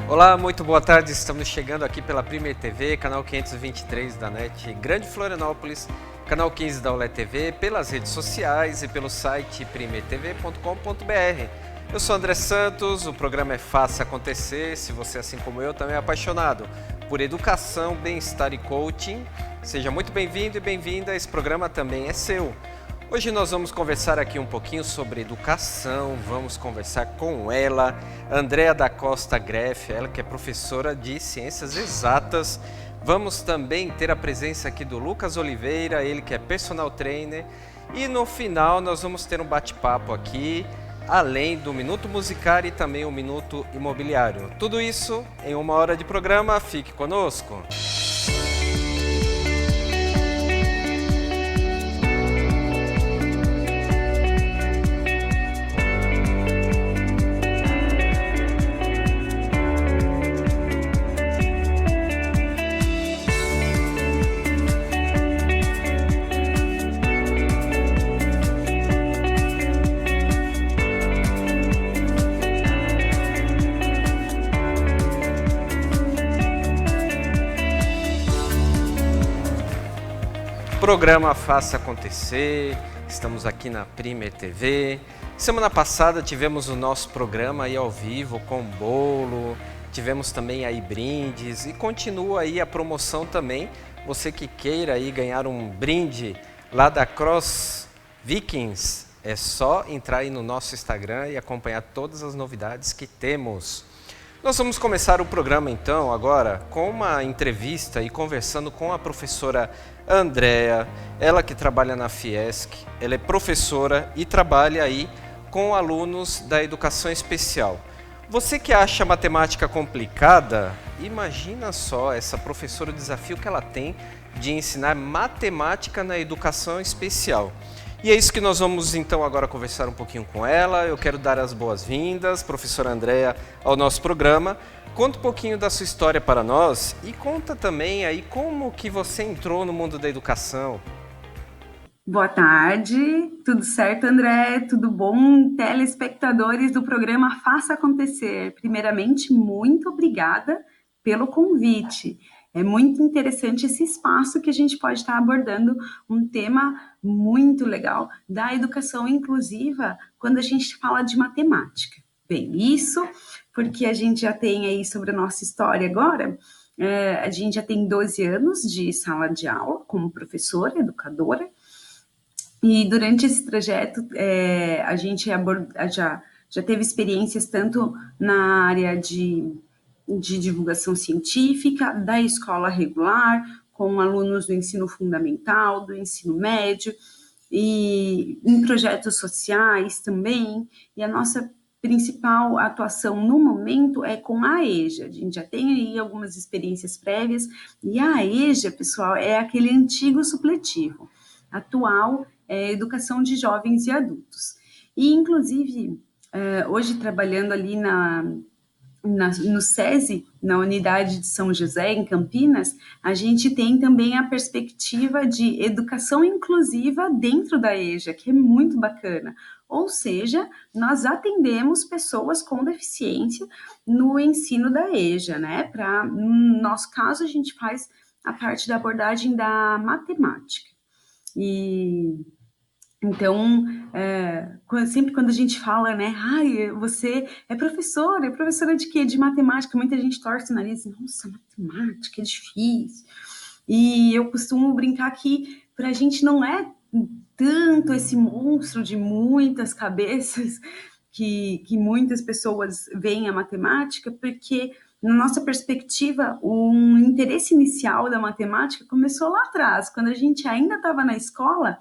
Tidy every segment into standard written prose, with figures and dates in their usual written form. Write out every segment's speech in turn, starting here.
Olá, muito boa tarde. Estamos chegando aqui pela Primer TV, canal 523 da NET Grande Florianópolis, canal 15 da OLED TV, pelas redes sociais e pelo site primertv.com.br. Eu sou André Santos, o programa é Faça Acontecer. Se você, assim como eu, também é apaixonado por educação, bem-estar e coaching, seja muito bem-vindo e bem-vinda. Esse programa também é seu. Hoje nós vamos conversar aqui um pouquinho sobre educação, vamos conversar com ela, Andréa da Costa Greff, ela que é professora de Ciências Exatas. Vamos também ter a presença aqui do Lucas Oliveira, ele que é personal trainer. E no final nós vamos ter um bate-papo aqui, além do Minuto Musical e também o Minuto Imobiliário. Tudo isso em 1 hora de programa, fique conosco! Programa Faça Acontecer, estamos aqui na Primer TV. Semana passada tivemos o nosso programa aí ao vivo com bolo, tivemos também aí brindes e continua aí a promoção também. Você que queira aí ganhar um brinde lá da Cross Vikings, é só entrar aí no nosso Instagram e acompanhar todas as novidades que temos. Nós vamos começar o programa então agora com uma entrevista e conversando com a professora Andréa, ela que trabalha na Fiesc, ela é professora e trabalha aí com alunos da educação especial. Você que acha matemática complicada, imagina só essa professora, o desafio que ela tem de ensinar matemática na educação especial. E é isso que nós vamos então agora conversar um pouquinho com ela. Eu quero dar as boas-vindas, professora Andréa, ao nosso programa. Conta um pouquinho da sua história para nós e conta também aí como que você entrou no mundo da educação. Boa tarde, tudo certo, André? Tudo bom? Telespectadores do programa Faça Acontecer. Primeiramente, muito obrigada pelo convite. É muito interessante esse espaço que a gente pode estar abordando um tema muito legal da educação inclusiva quando a gente fala de matemática. Bem, isso porque a gente já tem aí sobre a nossa história agora. A gente já tem 12 anos de sala de aula como professora, educadora, e durante esse trajeto, a gente já teve experiências tanto na área de divulgação científica, da escola regular, com alunos do ensino fundamental, do ensino médio, e em projetos sociais também. E a nossa principal atuação no momento é com a EJA. A gente já tem aí algumas experiências prévias, e a EJA, pessoal, é aquele antigo supletivo. Atual é educação de jovens e adultos. E, inclusive, hoje trabalhando ali no SESI, na unidade de São José, em Campinas, a gente tem também a perspectiva de educação inclusiva dentro da EJA, que é muito bacana. Ou seja, nós atendemos pessoas com deficiência no ensino da EJA, né? No nosso caso, a gente faz a parte da abordagem da matemática. E então, sempre quando a gente fala, né, ai, você é professora de quê? De matemática, muita gente torce o nariz, nossa, matemática é difícil. E eu costumo brincar que para a gente não é tanto esse monstro de muitas cabeças que muitas pessoas veem a matemática, porque na nossa perspectiva, um interesse inicial da matemática começou lá atrás, quando a gente ainda estava na escola,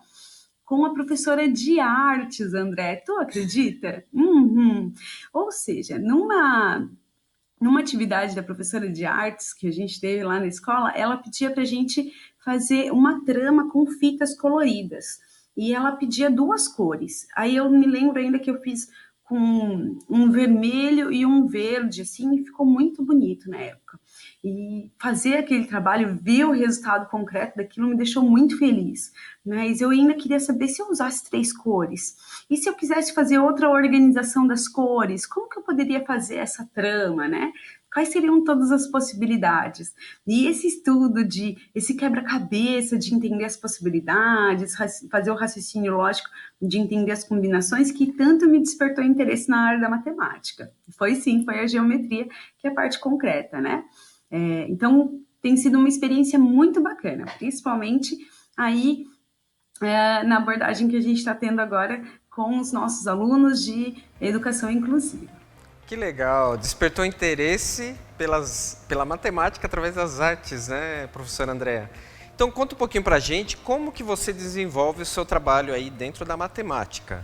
com a professora de artes, André. Tu acredita? Uhum. Ou seja, numa atividade da professora de artes que a gente teve lá na escola, ela pedia para a gente fazer uma trama com fitas coloridas. E ela pedia 2 cores. Aí eu me lembro ainda que eu fiz com um vermelho e um verde, assim, e ficou muito bonito na época. E fazer aquele trabalho, ver o resultado concreto daquilo me deixou muito feliz. Mas eu ainda queria saber se eu usasse 3 cores. E se eu quisesse fazer outra organização das cores, como que eu poderia fazer essa trama, né? Quais seriam todas as possibilidades? E esse estudo esse quebra-cabeça de entender as possibilidades, fazer o raciocínio lógico de entender as combinações que tanto me despertou interesse na área da matemática. Foi a geometria, que é a parte concreta, né? Então, tem sido uma experiência muito bacana, principalmente aí na abordagem que a gente está tendo agora com os nossos alunos de educação inclusiva. Que legal, despertou interesse pela matemática através das artes, né, professora Andréa? Então conta um pouquinho pra gente como que você desenvolve o seu trabalho aí dentro da matemática.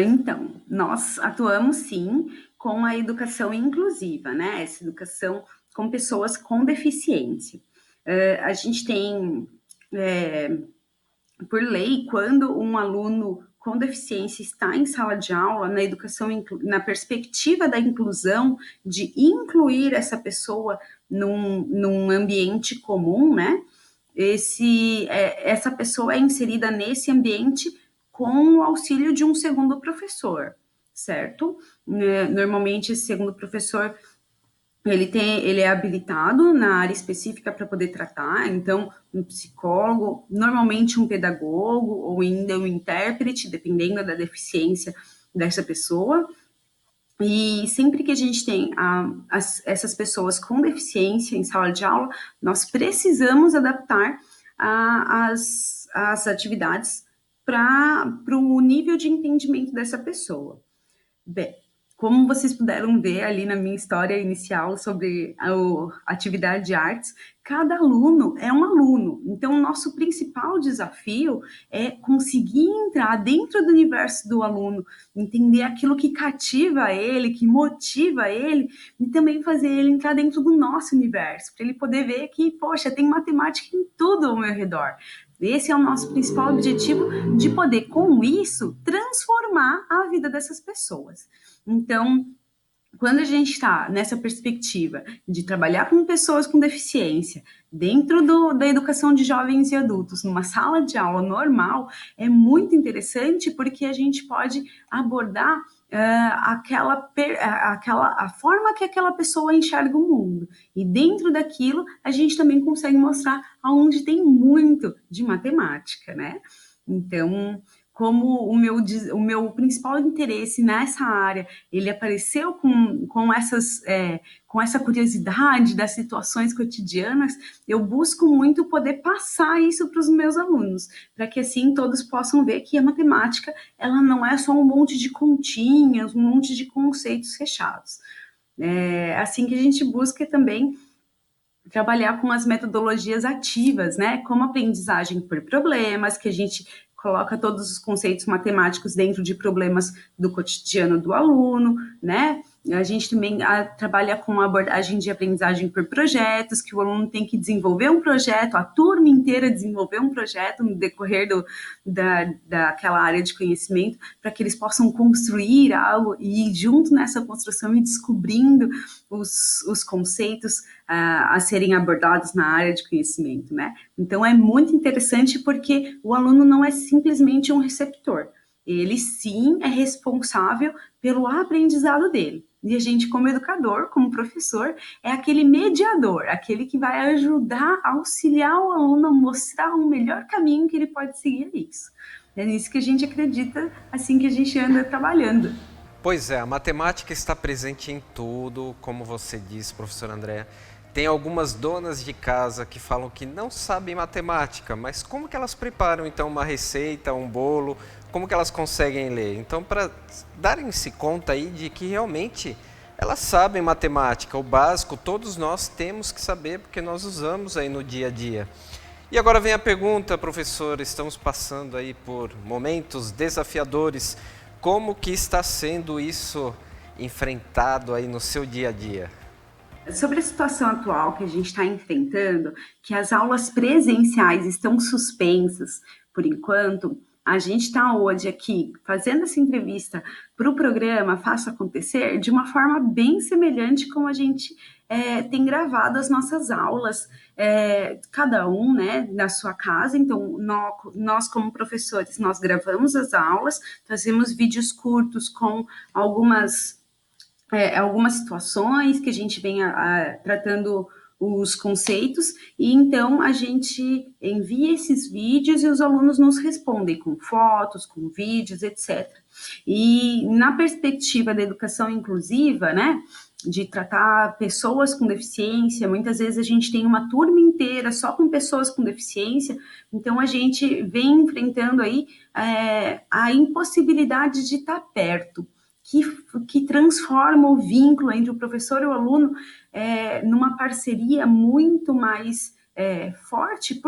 Então, nós atuamos sim com a educação inclusiva, né? Essa educação com pessoas com deficiência. A gente tem, por lei, quando um aluno com deficiência está em sala de aula, na educação, na perspectiva da inclusão, de incluir essa pessoa num ambiente comum, né? Essa pessoa é inserida nesse ambiente com o auxílio de um segundo professor, certo? Normalmente, esse segundo professor ele é habilitado na área específica para poder tratar, então um psicólogo, normalmente um pedagogo ou ainda um intérprete, dependendo da deficiência dessa pessoa. E sempre que a gente tem essas pessoas com deficiência em sala de aula, nós precisamos adaptar as atividades para o nível de entendimento dessa pessoa. Bem, como vocês puderam ver ali na minha história inicial sobre a atividade de artes, cada aluno é um aluno. Então, o nosso principal desafio é conseguir entrar dentro do universo do aluno, entender aquilo que cativa ele, que motiva ele, e também fazer ele entrar dentro do nosso universo, para ele poder ver que, poxa, tem matemática em tudo ao meu redor. Esse é o nosso principal objetivo, de poder, com isso, transformar a vida dessas pessoas. Então, quando a gente está nessa perspectiva de trabalhar com pessoas com deficiência, dentro da educação de jovens e adultos, numa sala de aula normal, é muito interessante porque a gente pode abordar a forma que aquela pessoa enxerga o mundo. E dentro daquilo, a gente também consegue mostrar aonde tem muito de matemática, né? Então, como o meu principal interesse nessa área, ele apareceu com essa curiosidade das situações cotidianas, eu busco muito poder passar isso para os meus alunos, para que assim todos possam ver que a matemática, ela não é só um monte de continhas, um monte de conceitos fechados. É assim que a gente busca também trabalhar com as metodologias ativas, né? Como aprendizagem por problemas, que a gente coloca todos os conceitos matemáticos dentro de problemas do cotidiano do aluno, né? A gente também trabalha com a abordagem de aprendizagem por projetos, que o aluno tem que desenvolver um projeto, a turma inteira desenvolver um projeto no decorrer daquela área de conhecimento, para que eles possam construir algo e ir junto nessa construção e descobrindo os conceitos a serem abordados na área de conhecimento, né? Então, é muito interessante porque o aluno não é simplesmente um receptor. Ele, sim, é responsável pelo aprendizado dele. E a gente, como educador, como professor, é aquele mediador, aquele que vai ajudar, auxiliar o aluno a mostrar o melhor caminho que ele pode seguir isso. É nisso que a gente acredita, assim que a gente anda trabalhando. Pois é, a matemática está presente em tudo, como você disse, professora Andréa. Tem algumas donas de casa que falam que não sabem matemática, mas como que elas preparam então uma receita, um bolo, como que elas conseguem ler? Então, para darem-se conta aí de que realmente elas sabem matemática, o básico, todos nós temos que saber porque nós usamos aí no dia a dia. E agora vem a pergunta, professor, estamos passando aí por momentos desafiadores. Como que está sendo isso enfrentado aí no seu dia a dia? Sobre a situação atual que a gente está enfrentando, que as aulas presenciais estão suspensas por enquanto, a gente está hoje aqui fazendo essa entrevista para o programa Faça Acontecer de uma forma bem semelhante como a gente tem gravado as nossas aulas, cada um, né, na sua casa. Então, nós como professores, nós gravamos as aulas, fazemos vídeos curtos com algumas situações que a gente vem tratando os conceitos, e então a gente envia esses vídeos e os alunos nos respondem com fotos, com vídeos, etc. E na perspectiva da educação inclusiva, né, de tratar pessoas com deficiência, muitas vezes a gente tem uma turma inteira só com pessoas com deficiência, então a gente vem enfrentando aí a impossibilidade de estar perto, que transforma o vínculo entre o professor e o aluno numa parceria muito mais forte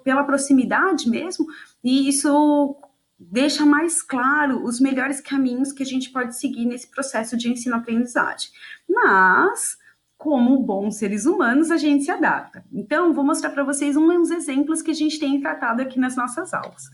pela proximidade mesmo, e isso deixa mais claro os melhores caminhos que a gente pode seguir nesse processo de ensino-aprendizagem. Mas, como bons seres humanos, a gente se adapta. Então, vou mostrar para vocês uns exemplos que a gente tem tratado aqui nas nossas aulas.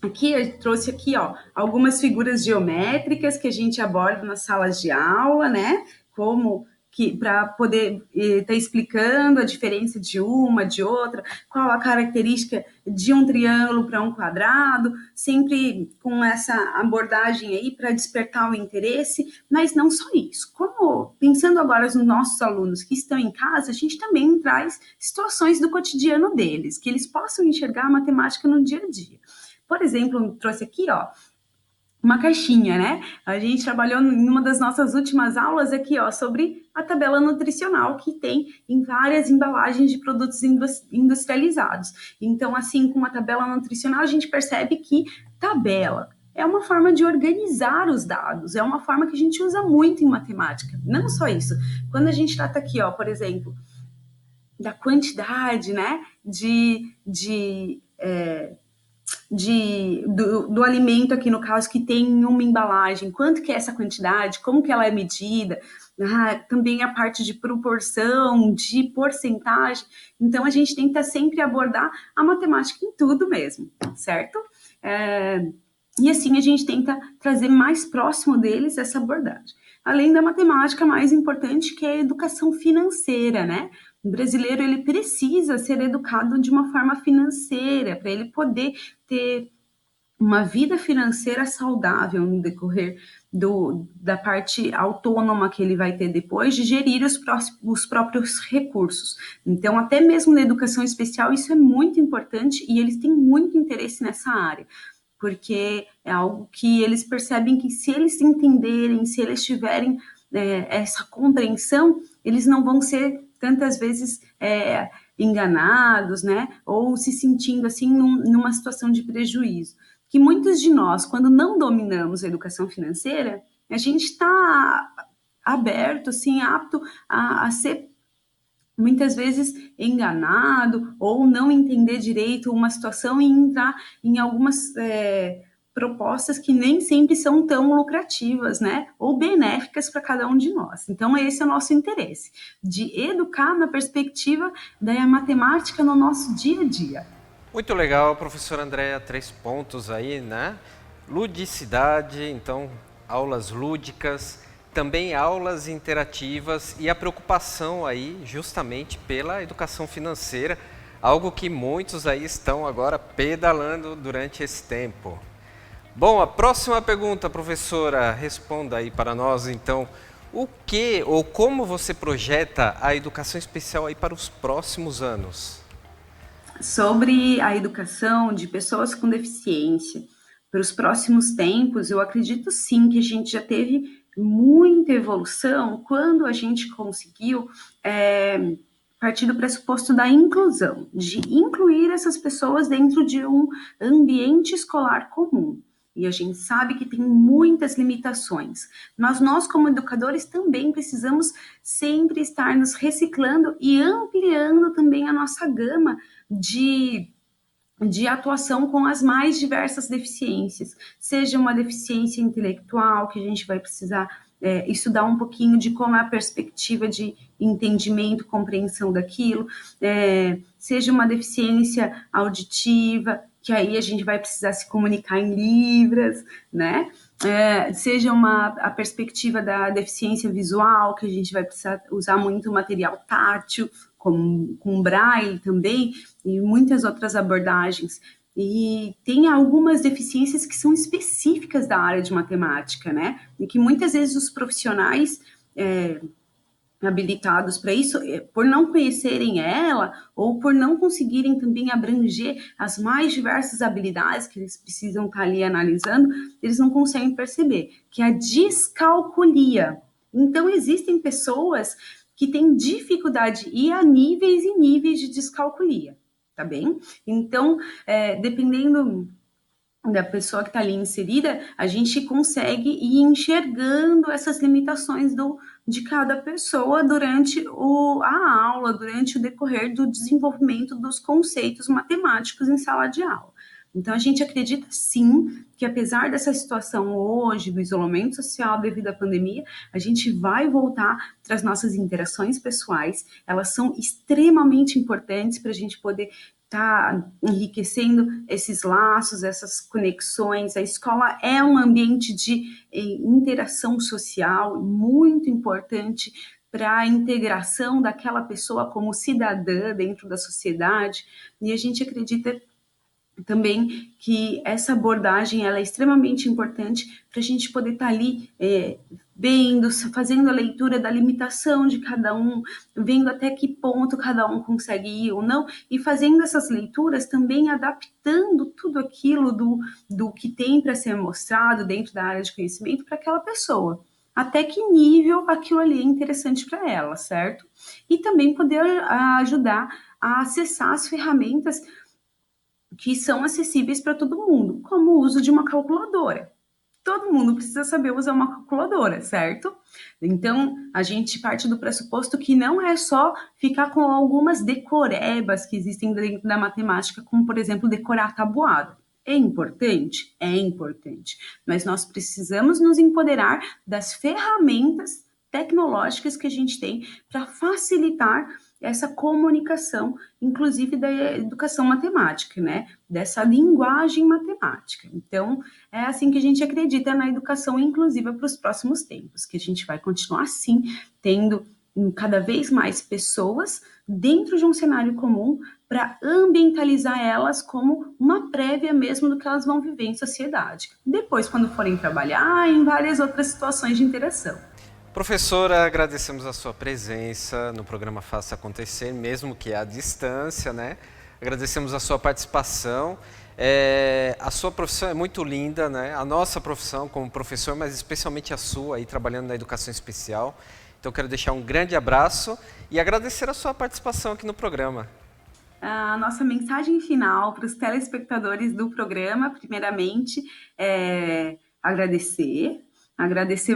Aqui eu trouxe aqui, ó, algumas figuras geométricas que a gente aborda nas salas de aula, né? Como que para poder estar explicando a diferença de uma, de outra, qual a característica de um triângulo para um quadrado, sempre com essa abordagem aí para despertar o interesse, mas não só isso. Como pensando agora nos nossos alunos que estão em casa, a gente também traz situações do cotidiano deles, que eles possam enxergar a matemática no dia a dia. Por exemplo, trouxe aqui, ó, uma caixinha, né? A gente trabalhou em uma das nossas últimas aulas aqui, ó, sobre a tabela nutricional que tem em várias embalagens de produtos industrializados. Então, assim, com a tabela nutricional, a gente percebe que tabela é uma forma de organizar os dados, é uma forma que a gente usa muito em matemática. Não só isso. Quando a gente trata aqui, ó, por exemplo, da quantidade, né, do alimento aqui, no caso, que tem em uma embalagem, quanto que é essa quantidade, como que ela é medida, também a parte de proporção, de porcentagem. Então, a gente tenta sempre abordar a matemática em tudo mesmo, certo? E assim a gente tenta trazer mais próximo deles essa abordagem. Além da matemática, mais importante que é a educação financeira, né? O brasileiro, ele precisa ser educado de uma forma financeira, para ele poder ter uma vida financeira saudável no decorrer da parte autônoma que ele vai ter depois de gerir os próprios recursos. Então, até mesmo na educação especial, isso é muito importante e eles têm muito interesse nessa área, porque é algo que eles percebem que se eles entenderem, se eles tiverem essa compreensão, eles não vão ser tantas vezes enganados, né? Ou se sentindo assim numa situação de prejuízo. Que muitos de nós, quando não dominamos a educação financeira, a gente está aberto, assim, apto a ser muitas vezes enganado ou não entender direito uma situação e entrar em algumas propostas que nem sempre são tão lucrativas, né? Ou benéficas para cada um de nós. Então, esse é o nosso interesse, de educar na perspectiva da matemática no nosso dia a dia. Muito legal, professora Andréa, 3 pontos aí, né? Ludicidade, então, aulas lúdicas, também aulas interativas e a preocupação aí justamente pela educação financeira, algo que muitos aí estão agora pedalando durante esse tempo. Bom, a próxima pergunta, professora, responda aí para nós, então, o que ou como você projeta a educação especial aí para os próximos anos? Sobre a educação de pessoas com deficiência para os próximos tempos, eu acredito sim que a gente já teve muita evolução quando a gente conseguiu partir do pressuposto da inclusão, de incluir essas pessoas dentro de um ambiente escolar comum. E a gente sabe que tem muitas limitações, mas nós, como educadores, também precisamos sempre estar nos reciclando e ampliando também a nossa gama de atuação com as mais diversas deficiências, seja uma deficiência intelectual, que a gente vai precisar estudar um pouquinho de como é a perspectiva de entendimento, compreensão daquilo, seja uma deficiência auditiva, que aí a gente vai precisar se comunicar em libras, né? seja a perspectiva da deficiência visual, que a gente vai precisar usar muito material tátil, com braille também, e muitas outras abordagens. E tem algumas deficiências que são específicas da área de matemática, né? E que muitas vezes os profissionais habilitados para isso, por não conhecerem ela ou por não conseguirem também abranger as mais diversas habilidades que eles precisam estar ali analisando, eles não conseguem perceber que é a descalculia. Então, existem pessoas que têm dificuldade e há níveis e níveis de descalculia, tá bem? Então, dependendo da pessoa que está ali inserida, a gente consegue ir enxergando essas limitações de cada pessoa durante a aula, durante o decorrer do desenvolvimento dos conceitos matemáticos em sala de aula. Então, a gente acredita, sim, que apesar dessa situação hoje, do isolamento social devido à pandemia, a gente vai voltar para as nossas interações pessoais. Elas são extremamente importantes para a gente poder está enriquecendo esses laços, essas conexões. A escola é um ambiente de interação social muito importante para a integração daquela pessoa como cidadã dentro da sociedade, e a gente acredita também que essa abordagem ela é extremamente importante para a gente poder estar ali vendo, fazendo a leitura da limitação de cada um, vendo até que ponto cada um consegue ir ou não, e fazendo essas leituras também adaptando tudo aquilo do que tem para ser mostrado dentro da área de conhecimento para aquela pessoa. Até que nível aquilo ali é interessante para ela, certo? E também poder ajudar a acessar as ferramentas que são acessíveis para todo mundo, como o uso de uma calculadora. Todo mundo precisa saber usar uma calculadora, certo? Então, a gente parte do pressuposto que não é só ficar com algumas decorebas que existem dentro da matemática, como, por exemplo, decorar tabuada. É importante? É importante. Mas nós precisamos nos empoderar das ferramentas tecnológicas que a gente tem para facilitar essa comunicação, inclusive da educação matemática, né? Dessa linguagem matemática. Então, é assim que a gente acredita na educação inclusiva para os próximos tempos, que a gente vai continuar, sim, tendo cada vez mais pessoas dentro de um cenário comum para ambientalizar elas como uma prévia mesmo do que elas vão viver em sociedade. Depois, quando forem trabalhar, em várias outras situações de interação. Professora, agradecemos a sua presença no programa Faça Acontecer, mesmo que à distância, né? Agradecemos a sua participação. A sua profissão é muito linda, né? A nossa profissão como professor, mas especialmente a sua, aí trabalhando na educação especial. Então, quero deixar um grande abraço e agradecer a sua participação aqui no programa. A nossa mensagem final para os telespectadores do programa, primeiramente, é agradecer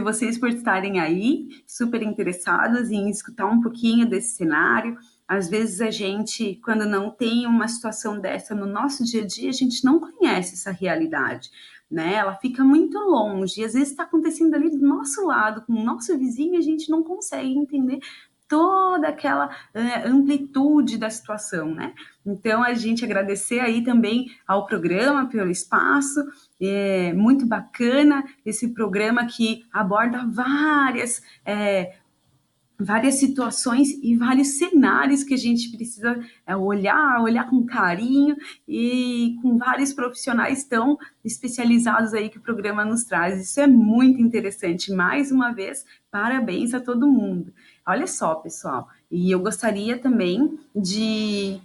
vocês por estarem aí, super interessados em escutar um pouquinho desse cenário. Às vezes a gente, quando não tem uma situação dessa no nosso dia a dia, a gente não conhece essa realidade, né? Ela fica muito longe, e às vezes está acontecendo ali do nosso lado, com o nosso vizinho, e a gente não consegue entender toda aquela amplitude da situação, né? Então, a gente agradecer aí também ao programa pelo espaço, é muito bacana esse programa que aborda várias situações e vários cenários que a gente precisa olhar com carinho e com vários profissionais tão especializados aí que o programa nos traz. Isso é muito interessante. Mais uma vez, parabéns a todo mundo. Olha só, pessoal, e eu gostaria também de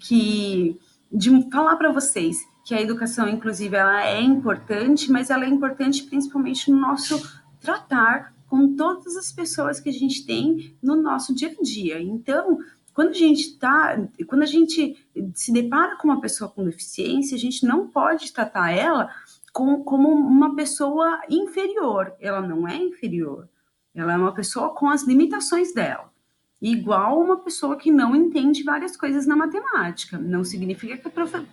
falar para vocês que a educação inclusive ela é importante, mas ela é importante principalmente no nosso tratar com todas as pessoas que a gente tem no nosso dia a dia. Então, quando a gente se depara com uma pessoa com deficiência, a gente não pode tratar ela como uma pessoa inferior. Ela não é inferior. Ela é uma pessoa com as limitações dela. Igual uma pessoa que não entende várias coisas na matemática. Não significa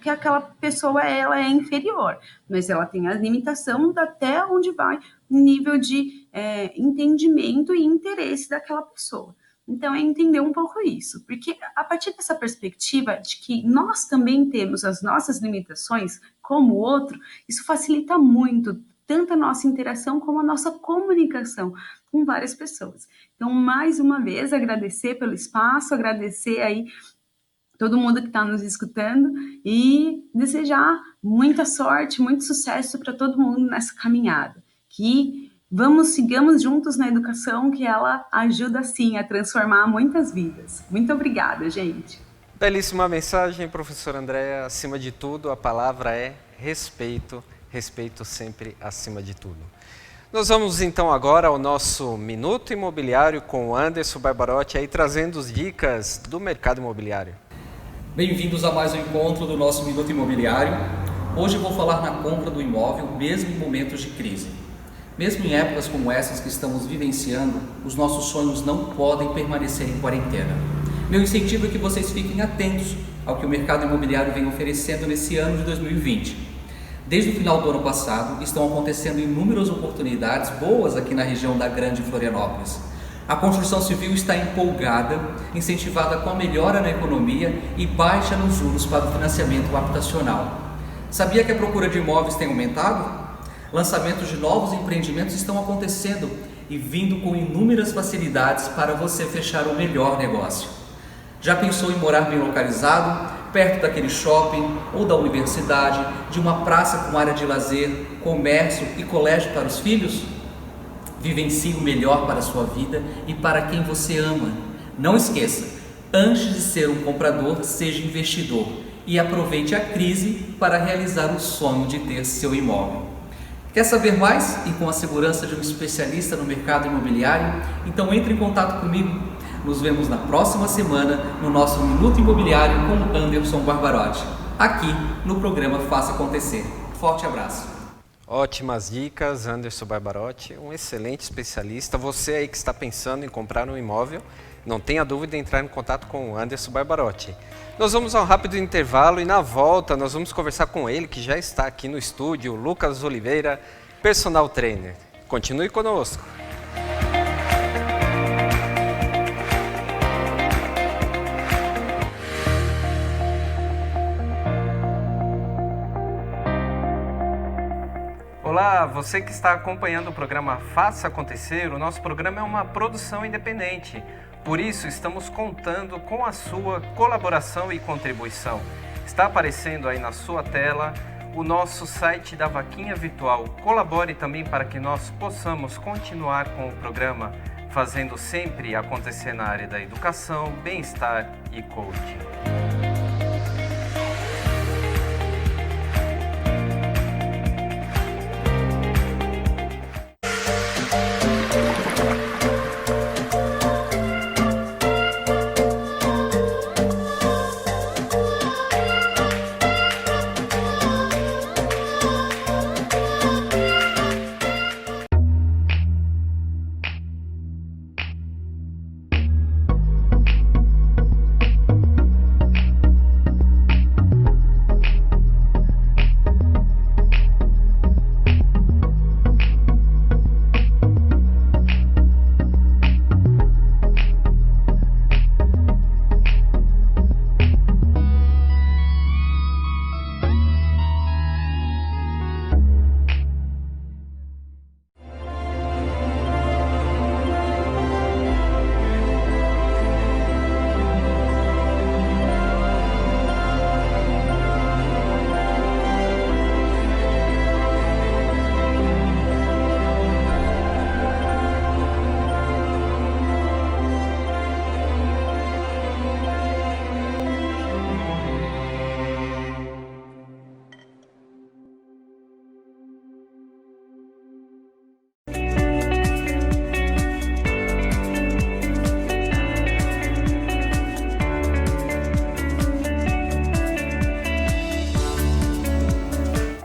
que aquela pessoa ela é inferior, mas ela tem a limitação até onde vai o nível de entendimento e interesse daquela pessoa. Então, é entender um pouco isso, porque a partir dessa perspectiva de que nós também temos as nossas limitações como o outro, isso facilita muito tanto a nossa interação como a nossa comunicação com várias pessoas. Então, mais uma vez, agradecer pelo espaço, agradecer aí todo mundo que está nos escutando e desejar muita sorte, muito sucesso para todo mundo nessa caminhada. Que sigamos juntos na educação, que ela ajuda sim a transformar muitas vidas. Muito obrigada, gente. Belíssima mensagem, professora Andréa. Acima de tudo, a palavra é respeito. Respeito sempre acima de tudo. Nós vamos então agora ao nosso Minuto Imobiliário com o Anderson Barbarotti, aí trazendo as dicas do mercado imobiliário. Bem-vindos a mais um encontro do nosso Minuto Imobiliário. Hoje eu vou falar na compra do imóvel, mesmo em momentos de crise. Mesmo em épocas como essas que estamos vivenciando, os nossos sonhos não podem permanecer em quarentena. Meu incentivo é que vocês fiquem atentos ao que o mercado imobiliário vem oferecendo nesse ano de 2020. Desde o final do ano passado, estão acontecendo inúmeras oportunidades boas aqui na região da Grande Florianópolis. A construção civil está empolgada, incentivada com a melhora na economia e baixa nos juros para o financiamento habitacional. Sabia que a procura de imóveis tem aumentado? Lançamentos de novos empreendimentos estão acontecendo e vindo com inúmeras facilidades para você fechar o melhor negócio. Já pensou em morar bem localizado, perto daquele shopping ou da universidade, de uma praça com área de lazer, comércio e colégio para os filhos? Vivencie o melhor para a sua vida e para quem você ama. Não esqueça, antes de ser um comprador, seja investidor e aproveite a crise para realizar o sonho de ter seu imóvel. Quer saber mais e com a segurança de um especialista no mercado imobiliário? Então entre em contato comigo. Nos vemos na próxima semana no nosso Minuto Imobiliário com Anderson Barbarotti, aqui no programa Faça Acontecer. Forte abraço. Ótimas dicas, Anderson Barbarotti, um excelente especialista. Você aí que está pensando em comprar um imóvel, não tenha dúvida em entrar em contato com o Anderson Barbarotti. Nós vamos a um rápido intervalo e na volta nós vamos conversar com ele, que já está aqui no estúdio, Lucas Oliveira, personal trainer. Continue conosco. Olá, você que está acompanhando o programa Faça Acontecer, o nosso programa é uma produção independente. Por isso, estamos contando com a sua colaboração e contribuição. Está aparecendo aí na sua tela o nosso site da Vaquinha Virtual. Colabore também para que nós possamos continuar com o programa, fazendo sempre acontecer na área da educação, bem-estar e coaching.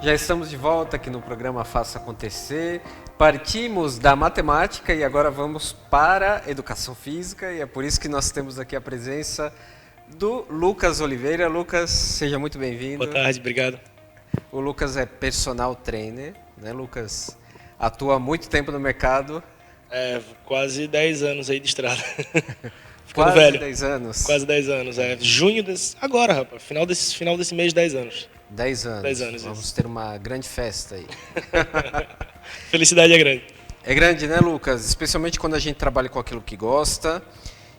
Já estamos de volta aqui no programa Faça Acontecer. Partimos da matemática e agora vamos para a educação física e é por isso que nós temos aqui a presença do Lucas Oliveira. Lucas, seja muito bem-vindo. Boa tarde, obrigado. O Lucas é personal trainer, né, Lucas? Atua há muito tempo no mercado. Quase 10 anos aí de estrada. Ficando Quase velho. 10 anos. Quase 10 anos, Junho agora, rapaz. Final desse mês, 10 anos. 10 anos. 10 anos, Vamos isso. ter uma grande festa aí. Felicidade é grande. É grande, né, Lucas? Especialmente quando a gente trabalha com aquilo que gosta.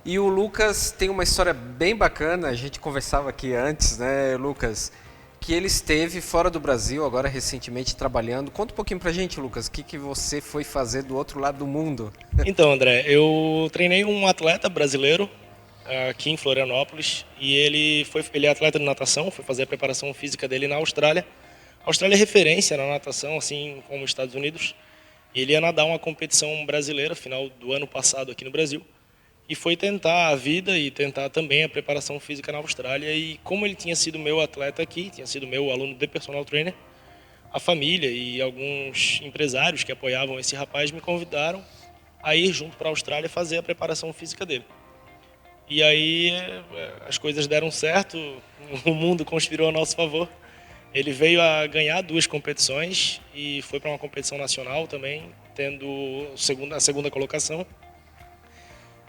E o Lucas tem uma história bem bacana, a gente conversava aqui antes, né, Lucas? Que ele esteve fora do Brasil, agora recentemente trabalhando. Conta um pouquinho pra gente, Lucas, o que você foi fazer do outro lado do mundo? Então, André, eu treinei um atleta brasileiro aqui em Florianópolis e ele é atleta de natação, foi fazer a preparação física dele na Austrália. A Austrália é referência na natação, assim como os Estados Unidos. Ele ia nadar uma competição brasileira, final do ano passado aqui no Brasil, e foi tentar a vida e tentar também a preparação física na Austrália. E como ele tinha sido meu atleta aqui, tinha sido meu aluno de personal trainer, a família e alguns empresários que apoiavam esse rapaz me convidaram a ir junto para a Austrália fazer a preparação física dele. E aí as coisas deram certo, o mundo conspirou a nosso favor. Ele veio a ganhar 2 competições e foi para uma competição nacional também, tendo a segunda colocação.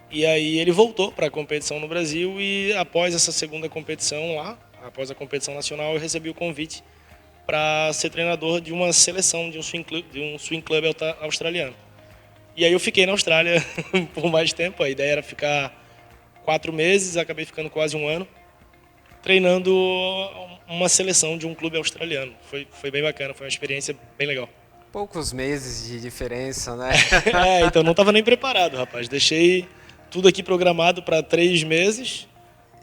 E aí ele voltou para a competição no Brasil e após essa segunda competição lá, após a competição nacional, eu recebi o convite para ser treinador de uma seleção de um swing club australiano. E aí eu fiquei na Austrália por mais tempo, a ideia era ficar 4 meses, acabei ficando quase 1 ano, treinando uma seleção de um clube australiano. Foi bem bacana, foi uma experiência bem legal. Poucos meses de diferença, né? Então não estava nem preparado, rapaz. Deixei tudo aqui programado para 3 meses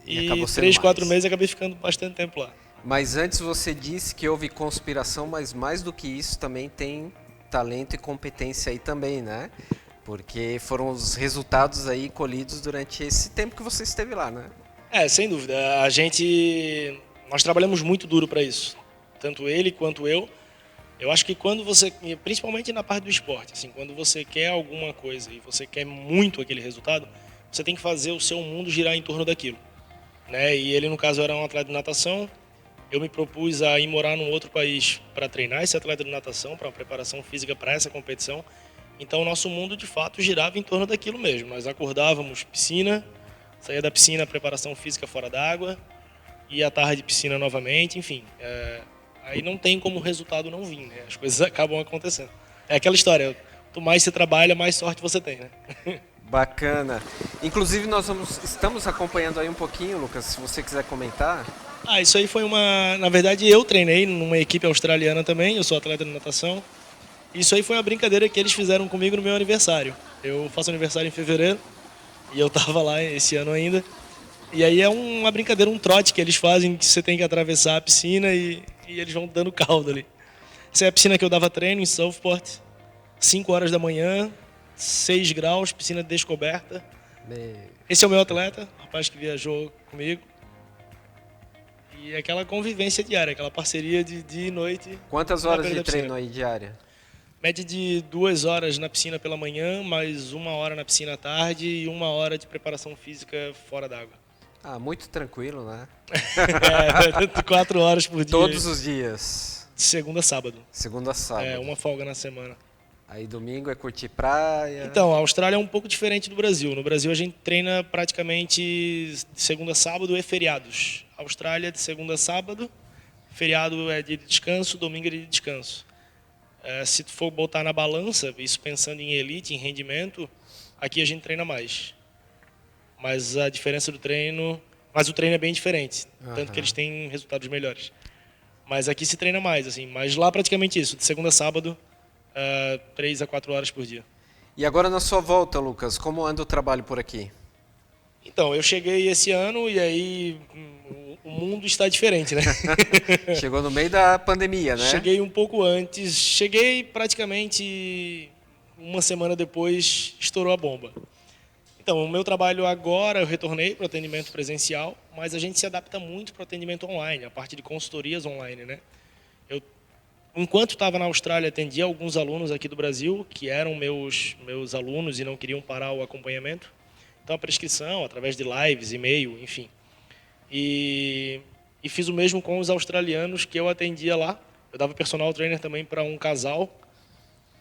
E e acabou sendo 3, 4 mais. meses acabei ficando bastante tempo lá. Mas antes você disse que houve conspiração, mas mais do que isso também tem talento e competência aí também, né? Porque foram os resultados aí colhidos durante esse tempo que você esteve lá, né? Sem dúvida. Nós trabalhamos muito duro para isso. Tanto ele quanto eu. Eu acho que quando você, principalmente na parte do esporte, assim, quando você quer alguma coisa e você quer muito aquele resultado, você tem que fazer o seu mundo girar em torno daquilo, né? E ele, no caso, era um atleta de natação. Eu me propus a ir morar num outro país para treinar esse atleta de natação, para uma preparação física para essa competição. Então, o nosso mundo, de fato, girava em torno daquilo mesmo. Nós acordávamos piscina, saía da piscina, preparação física fora d'água, ia à tarde piscina novamente, enfim. Aí não tem como o resultado não vir, né? As coisas acabam acontecendo. É aquela história, quanto mais você trabalha, mais sorte você tem, né? Bacana. Inclusive estamos acompanhando aí um pouquinho, Lucas, se você quiser comentar. Isso aí foi na verdade, eu treinei numa equipe australiana também, eu sou atleta de natação. Isso aí foi uma brincadeira que eles fizeram comigo no meu aniversário. Eu faço aniversário em fevereiro e eu tava lá esse ano ainda. E aí é uma brincadeira, um trote que eles fazem, que você tem que atravessar a piscina e eles vão dando caldo ali. Essa é a piscina que eu dava treino em Southport, 5 horas da manhã, 6 graus, piscina descoberta. Esse é o meu atleta, o rapaz que viajou comigo. E aquela convivência diária, aquela parceria de dia e noite. Quantas horas de treino aí diária? Média de 2 horas na piscina pela manhã, mais 1 hora na piscina à tarde e 1 hora de preparação física fora d'água. Muito tranquilo, né? 4 horas por dia. Todos os dias? De segunda a sábado. Segunda a sábado. Uma folga na semana. Aí domingo é curtir praia? Então, a Austrália é um pouco diferente do Brasil. No Brasil a gente treina praticamente de segunda a sábado e feriados. A Austrália de segunda a sábado, feriado é dia de descanso, domingo é dia de descanso. Se tu for botar na balança, isso pensando em elite, em rendimento, aqui a gente treina mais. Mas a diferença do treino... Mas o treino é bem diferente, tanto que eles têm resultados melhores. Mas aqui se treina mais, assim. Mas lá praticamente isso, de segunda a sábado, 3 a 4 horas por dia. E agora na sua volta, Lucas, como anda o trabalho por aqui? Então, eu cheguei esse ano e aí o mundo está diferente, né? Chegou no meio da pandemia, né? Cheguei um pouco antes, cheguei praticamente 1 semana depois, estourou a bomba. Então, o meu trabalho agora, eu retornei para o atendimento presencial, mas a gente se adapta muito para o atendimento online, a parte de consultorias online, né? Enquanto estava na Austrália, atendia alguns alunos aqui do Brasil, que eram meus alunos e não queriam parar o acompanhamento. Então, a prescrição, através de lives, e-mail, enfim. E fiz o mesmo com os australianos que eu atendia lá. Eu dava personal trainer também para um casal,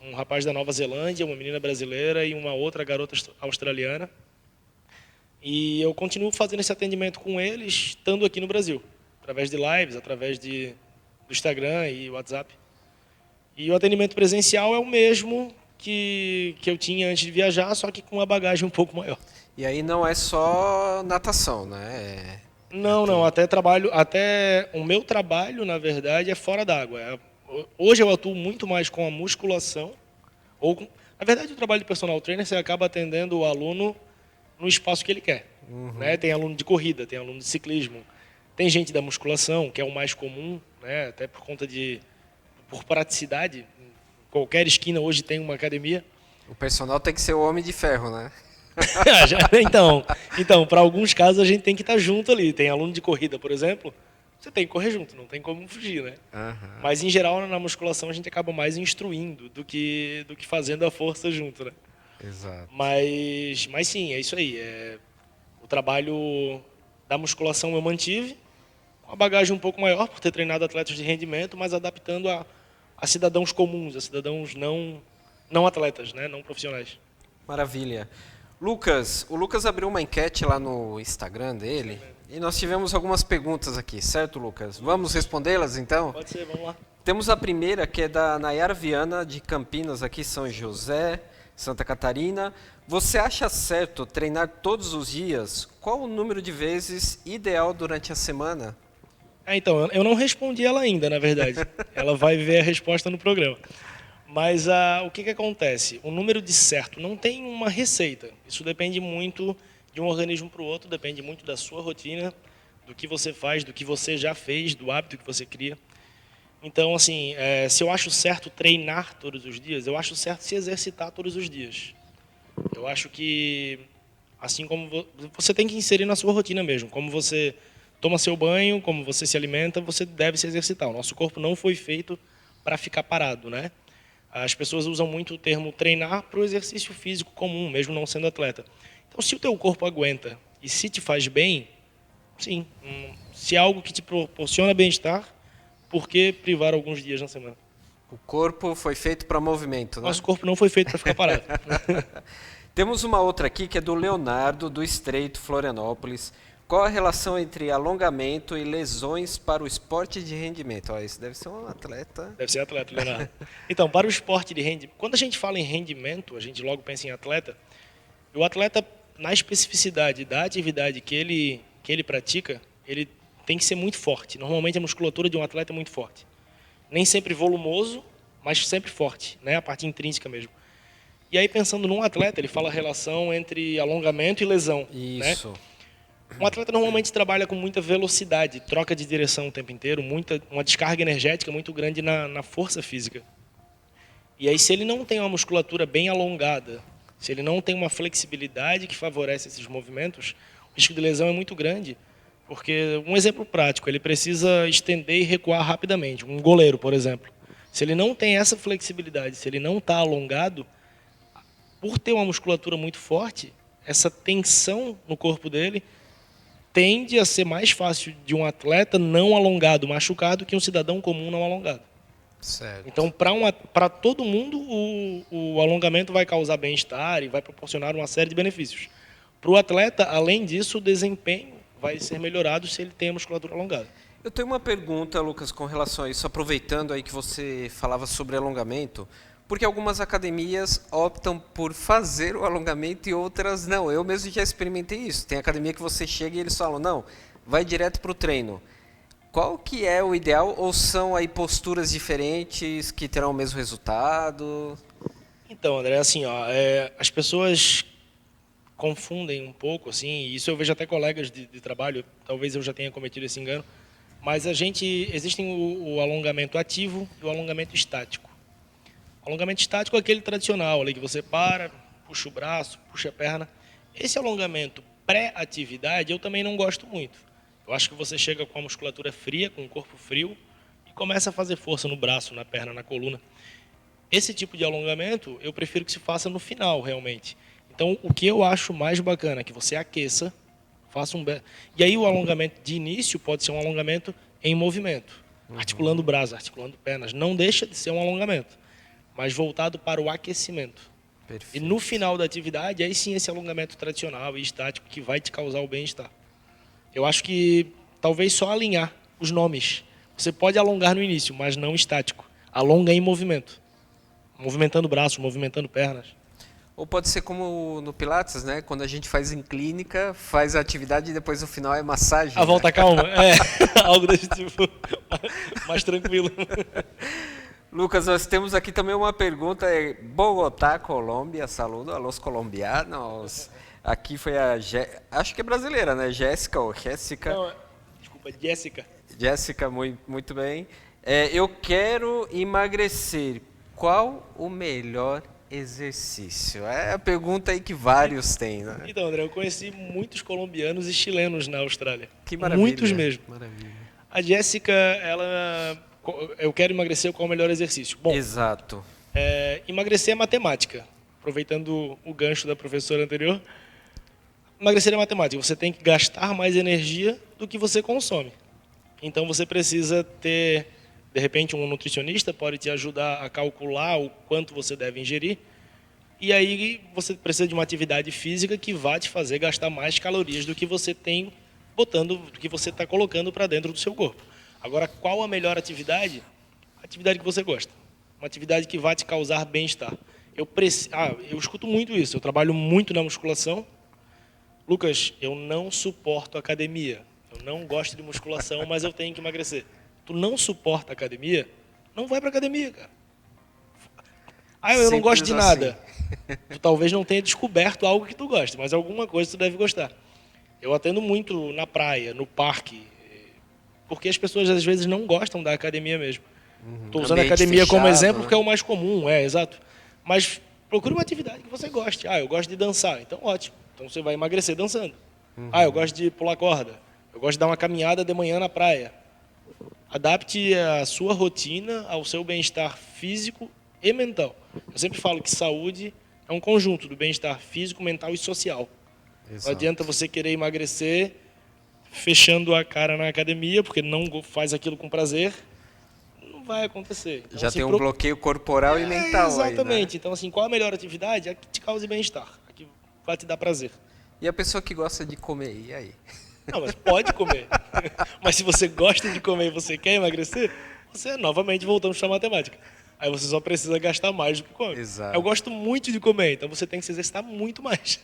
um rapaz da Nova Zelândia, uma menina brasileira e uma outra garota australiana. E eu continuo fazendo esse atendimento com eles, estando aqui no Brasil, através de lives, através de do Instagram e WhatsApp. E o atendimento presencial é o mesmo que eu tinha antes de viajar, só que com uma bagagem um pouco maior. E aí não é só natação, né? Não, até o meu trabalho, na verdade, é fora d'água. Hoje eu atuo muito mais com a musculação, na verdade o trabalho de personal trainer você acaba atendendo o aluno no espaço que ele quer. Né? Tem aluno de corrida, tem aluno de ciclismo, tem gente da musculação, que é o mais comum, né? Até por praticidade, qualquer esquina hoje tem uma academia. O personal tem que ser o homem de ferro, né? Então, para alguns casos a gente tem que estar junto ali. Tem aluno de corrida, por exemplo, você tem que correr junto, não tem como fugir, né? Mas em geral na musculação a gente acaba mais instruindo do que fazendo a força junto, né? Exato. Mas sim, é isso aí. O trabalho da musculação eu mantive, com a bagagem um pouco maior por ter treinado atletas de rendimento, mas adaptando a cidadãos comuns, a cidadãos não atletas, né? Não profissionais. Maravilha. O Lucas abriu uma enquete lá no Instagram dele e nós tivemos algumas perguntas aqui, certo, Lucas? Vamos respondê-las, então? Pode ser, vamos lá. Temos a primeira, que é da Nayara Viana, de Campinas, aqui São José, Santa Catarina. Você acha certo treinar todos os dias? Qual o número de vezes ideal durante a semana? Então, eu não respondi ela ainda, na verdade. Ela vai ver a resposta no programa. Mas o que acontece? O número de certo não tem uma receita. Isso depende muito de um organismo para o outro, depende muito da sua rotina, do que você faz, do que você já fez, do hábito que você cria. Então, assim, se eu acho certo treinar todos os dias, eu acho certo se exercitar todos os dias. Eu acho que, assim como você tem que inserir na sua rotina mesmo, como você toma seu banho, como você se alimenta, você deve se exercitar. O nosso corpo não foi feito para ficar parado, né? As pessoas usam muito o termo treinar para o exercício físico comum, mesmo não sendo atleta. Então, se o teu corpo aguenta e se te faz bem, sim. Se é algo que te proporciona bem-estar, por que privar alguns dias na semana? O corpo foi feito para movimento, né? Nosso corpo não foi feito para ficar parado. Temos uma outra aqui que é do Leonardo, do Estreito, Florianópolis. Qual a relação entre alongamento e lesões para o esporte de rendimento? Esse deve ser um atleta. Deve ser atleta, Leonardo. Então, para o esporte de rendimento, quando a gente fala em rendimento, a gente logo pensa em atleta. E o atleta, na especificidade da atividade que ele pratica, ele tem que ser muito forte. Normalmente a musculatura de um atleta é muito forte. Nem sempre volumoso, mas sempre forte, né? A parte intrínseca mesmo. E aí, pensando num atleta, ele fala a relação entre alongamento e lesão. Isso. Né? Um atleta normalmente trabalha com muita velocidade, troca de direção o tempo inteiro, uma descarga energética muito grande na força física. E aí, se ele não tem uma musculatura bem alongada, se ele não tem uma flexibilidade que favorece esses movimentos, o risco de lesão é muito grande. Porque, um exemplo prático, ele precisa estender e recuar rapidamente. Um goleiro, por exemplo. Se ele não tem essa flexibilidade, se ele não está alongado, por ter uma musculatura muito forte, essa tensão no corpo dele tende a ser mais fácil de um atleta não alongado, machucado, que um cidadão comum não alongado. Certo. Então, para todo mundo, o alongamento vai causar bem-estar e vai proporcionar uma série de benefícios. Para o atleta, além disso, o desempenho vai ser melhorado se ele tem a musculatura alongada. Eu tenho uma pergunta, Lucas, com relação a isso, aproveitando aí que você falava sobre alongamento, porque algumas academias optam por fazer o alongamento e outras não. Eu mesmo já experimentei isso. Tem academia que você chega e eles falam, não, vai direto para o treino. Qual que é o ideal ou são aí posturas diferentes que terão o mesmo resultado? Então, André, assim, as pessoas confundem um pouco, assim, e isso eu vejo até colegas de trabalho, talvez eu já tenha cometido esse engano, mas existem o alongamento ativo e o alongamento estático. O alongamento estático é aquele tradicional, ali que você para, puxa o braço, puxa a perna. Esse alongamento pré-atividade eu também não gosto muito. Eu acho que você chega com a musculatura fria, com o corpo frio, e começa a fazer força no braço, na perna, na coluna. Esse tipo de alongamento eu prefiro que se faça no final, realmente. Então, o que eu acho mais bacana é que você aqueça, faça e aí o alongamento de início pode ser um alongamento em movimento, articulando o braço, articulando pernas. Não deixa de ser um alongamento, mas voltado para o aquecimento. Perfeito. E no final da atividade, aí sim esse alongamento tradicional e estático que vai te causar o bem-estar. Eu acho que talvez só alinhar os nomes, Você pode alongar no início, mas não estático. Alonga em movimento. Movimentando braços, movimentando pernas. Ou pode ser como no Pilates, né? Quando a gente faz em clínica, faz a atividade e depois no final é massagem. A volta calma, algo desse tipo, mais tranquilo. Lucas, nós temos aqui também uma pergunta, Bogotá, Colômbia, saludo a los colombianos. Aqui foi acho que é brasileira, né? Jéssica ou Jéssica? Não, desculpa, Jéssica. Jéssica, muito bem. Eu quero emagrecer. Qual o melhor exercício? É a pergunta aí que vários têm, né? Então, André, eu conheci muitos colombianos e chilenos na Austrália. Que maravilha. Muitos mesmo. Maravilha. A Jéssica, eu quero emagrecer, qual é o melhor exercício? Bom, exato. Emagrecer é matemática. Aproveitando o gancho da professora anterior, emagrecer é matemática. Você tem que gastar mais energia do que você consome. Então, você precisa ter... De repente, um nutricionista pode te ajudar a calcular o quanto você deve ingerir. E aí, você precisa de uma atividade física que vai te fazer gastar mais calorias do que você tem do que você está colocando para dentro do seu corpo. Agora, qual a melhor atividade? A atividade que você gosta. Uma atividade que vai te causar bem-estar. Eu escuto muito isso. Eu trabalho muito na musculação. Lucas, eu não suporto academia. Eu não gosto de musculação, mas eu tenho que emagrecer. Tu não suporta a academia, não vai para academia, cara. Eu não gosto de nada. Tu talvez não tenha descoberto algo que tu gosta, mas alguma coisa tu deve gostar. Eu atendo muito na praia, no parque, porque as pessoas às vezes não gostam da academia mesmo. Estou usando a academia fechado, como exemplo, né? porque é o mais comum, exato. Mas procure uma atividade que você goste. Eu gosto de dançar, então ótimo. Então você vai emagrecer dançando. Eu gosto de pular corda. Eu gosto de dar uma caminhada de manhã na praia. Adapte a sua rotina ao seu bem-estar físico e mental. Eu sempre falo que saúde é um conjunto do bem-estar físico, mental e social. Exato. Não adianta você querer emagrecer fechando a cara na academia, porque não faz aquilo com prazer. Não vai acontecer. Então, já tem um bloqueio corporal e mental. Exatamente. Aí, né? Então, assim, qual a melhor atividade? A que te cause bem-estar, a que vai te dar prazer. E a pessoa que gosta de comer, e aí? Não, mas pode comer. Mas se você gosta de comer e você quer emagrecer, você novamente voltamos para a matemática. Aí você só precisa gastar mais do que come. Exato. Eu gosto muito de comer, então você tem que se exercitar muito mais.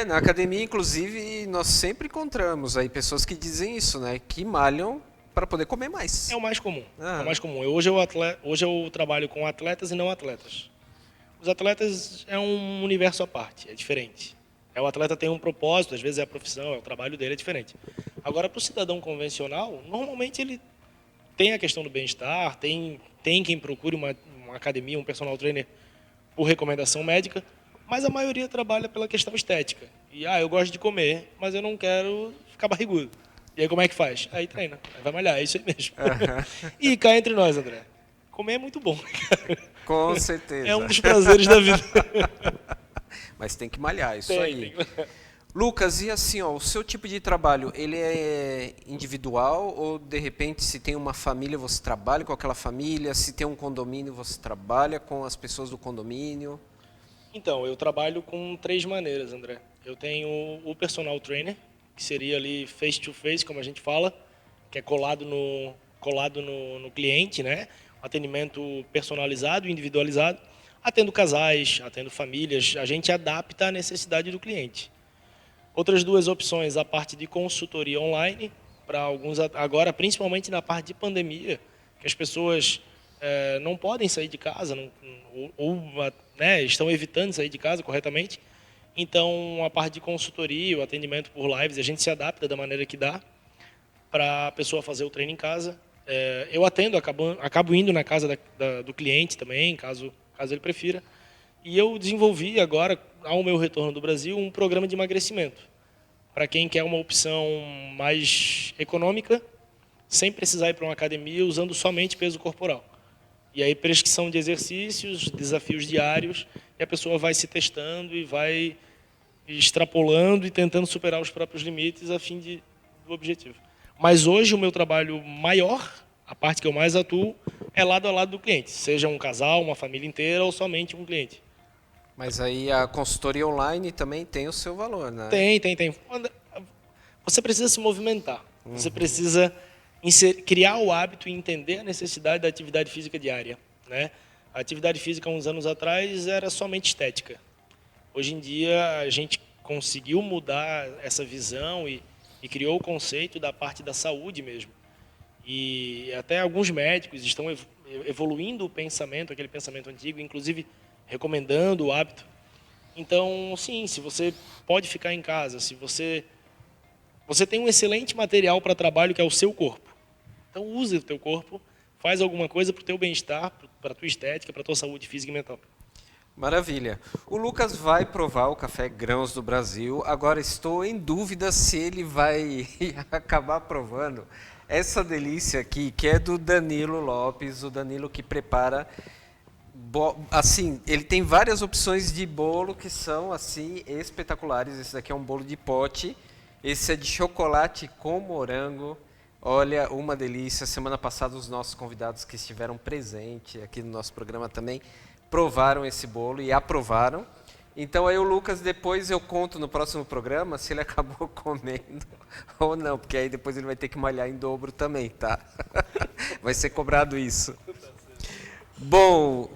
Na academia, inclusive, nós sempre encontramos aí pessoas que dizem isso, né? Que malham para poder comer mais. É o mais comum. É o mais comum. Hoje eu trabalho com atletas e não atletas. Os atletas é um universo à parte, é diferente. O atleta tem um propósito, às vezes é a profissão, é o trabalho dele, é diferente. Agora, para o cidadão convencional, normalmente ele tem a questão do bem-estar, tem quem procure uma academia, um personal trainer por recomendação médica, mas a maioria trabalha pela questão estética. E, eu gosto de comer, mas eu não quero ficar barrigudo. E aí como é que faz? Aí treina, aí vai malhar, é isso aí mesmo. E cá entre nós, André, comer é muito bom. Com certeza. É um dos prazeres da vida. Mas tem que malhar, isso aí. Lucas, e assim, o seu tipo de trabalho, ele é individual ou, de repente, se tem uma família, você trabalha com aquela família? Se tem um condomínio, você trabalha com as pessoas do condomínio? Então, eu trabalho com 3 maneiras, André. Eu tenho o personal trainer, que seria ali face-to-face, como a gente fala, que é colado no cliente, né? Um atendimento personalizado, individualizado. Atendo casais, atendo famílias, a gente adapta à necessidade do cliente. Outras 2 opções, a parte de consultoria online, para alguns, agora principalmente na parte de pandemia, que as pessoas não podem sair de casa, estão evitando sair de casa corretamente. Então, a parte de consultoria, o atendimento por lives, a gente se adapta da maneira que dá para a pessoa fazer o treino em casa. Eu atendo, acabo indo na casa do cliente também, caso ele prefira. E eu desenvolvi agora, ao meu retorno do Brasil, um programa de emagrecimento. Para quem quer uma opção mais econômica, sem precisar ir para uma academia, usando somente peso corporal. E aí, prescrição de exercícios, desafios diários, e a pessoa vai se testando e vai extrapolando e tentando superar os próprios limites a fim do objetivo. Mas hoje o meu trabalho maior, a parte que eu mais atuo, é lado a lado do cliente, seja um casal, uma família inteira ou somente um cliente. Mas aí a consultoria online também tem o seu valor, né? Tem. Você precisa se movimentar. Você precisa criar o hábito e entender a necessidade da atividade física diária, né? A atividade física, uns anos atrás, era somente estética. Hoje em dia, a gente conseguiu mudar essa visão e criou o conceito da parte da saúde mesmo. E até alguns médicos estão evoluindo o pensamento, aquele pensamento antigo, inclusive recomendando o hábito. Então, sim, se você pode ficar em casa, se você tem um excelente material para trabalho, que é o seu corpo. Então, use o teu corpo, faz alguma coisa para o teu bem-estar, para a tua estética, para a tua saúde física e mental. Maravilha. O Lucas vai provar o café Grãos do Brasil. Agora estou em dúvida se ele vai acabar provando essa delícia aqui, que é do Danilo Lopes, o Danilo que prepara... Assim, ele tem várias opções de bolo que são assim espetaculares. Esse daqui é um bolo de pote, esse é de chocolate com morango. Olha, uma delícia. Semana passada os nossos convidados que estiveram presentes aqui no nosso programa também provaram esse bolo e aprovaram. Então aí o Lucas, depois eu conto no próximo programa se ele acabou comendo ou não, porque aí depois ele vai ter que malhar em dobro também, tá? Vai ser cobrado isso. Bom,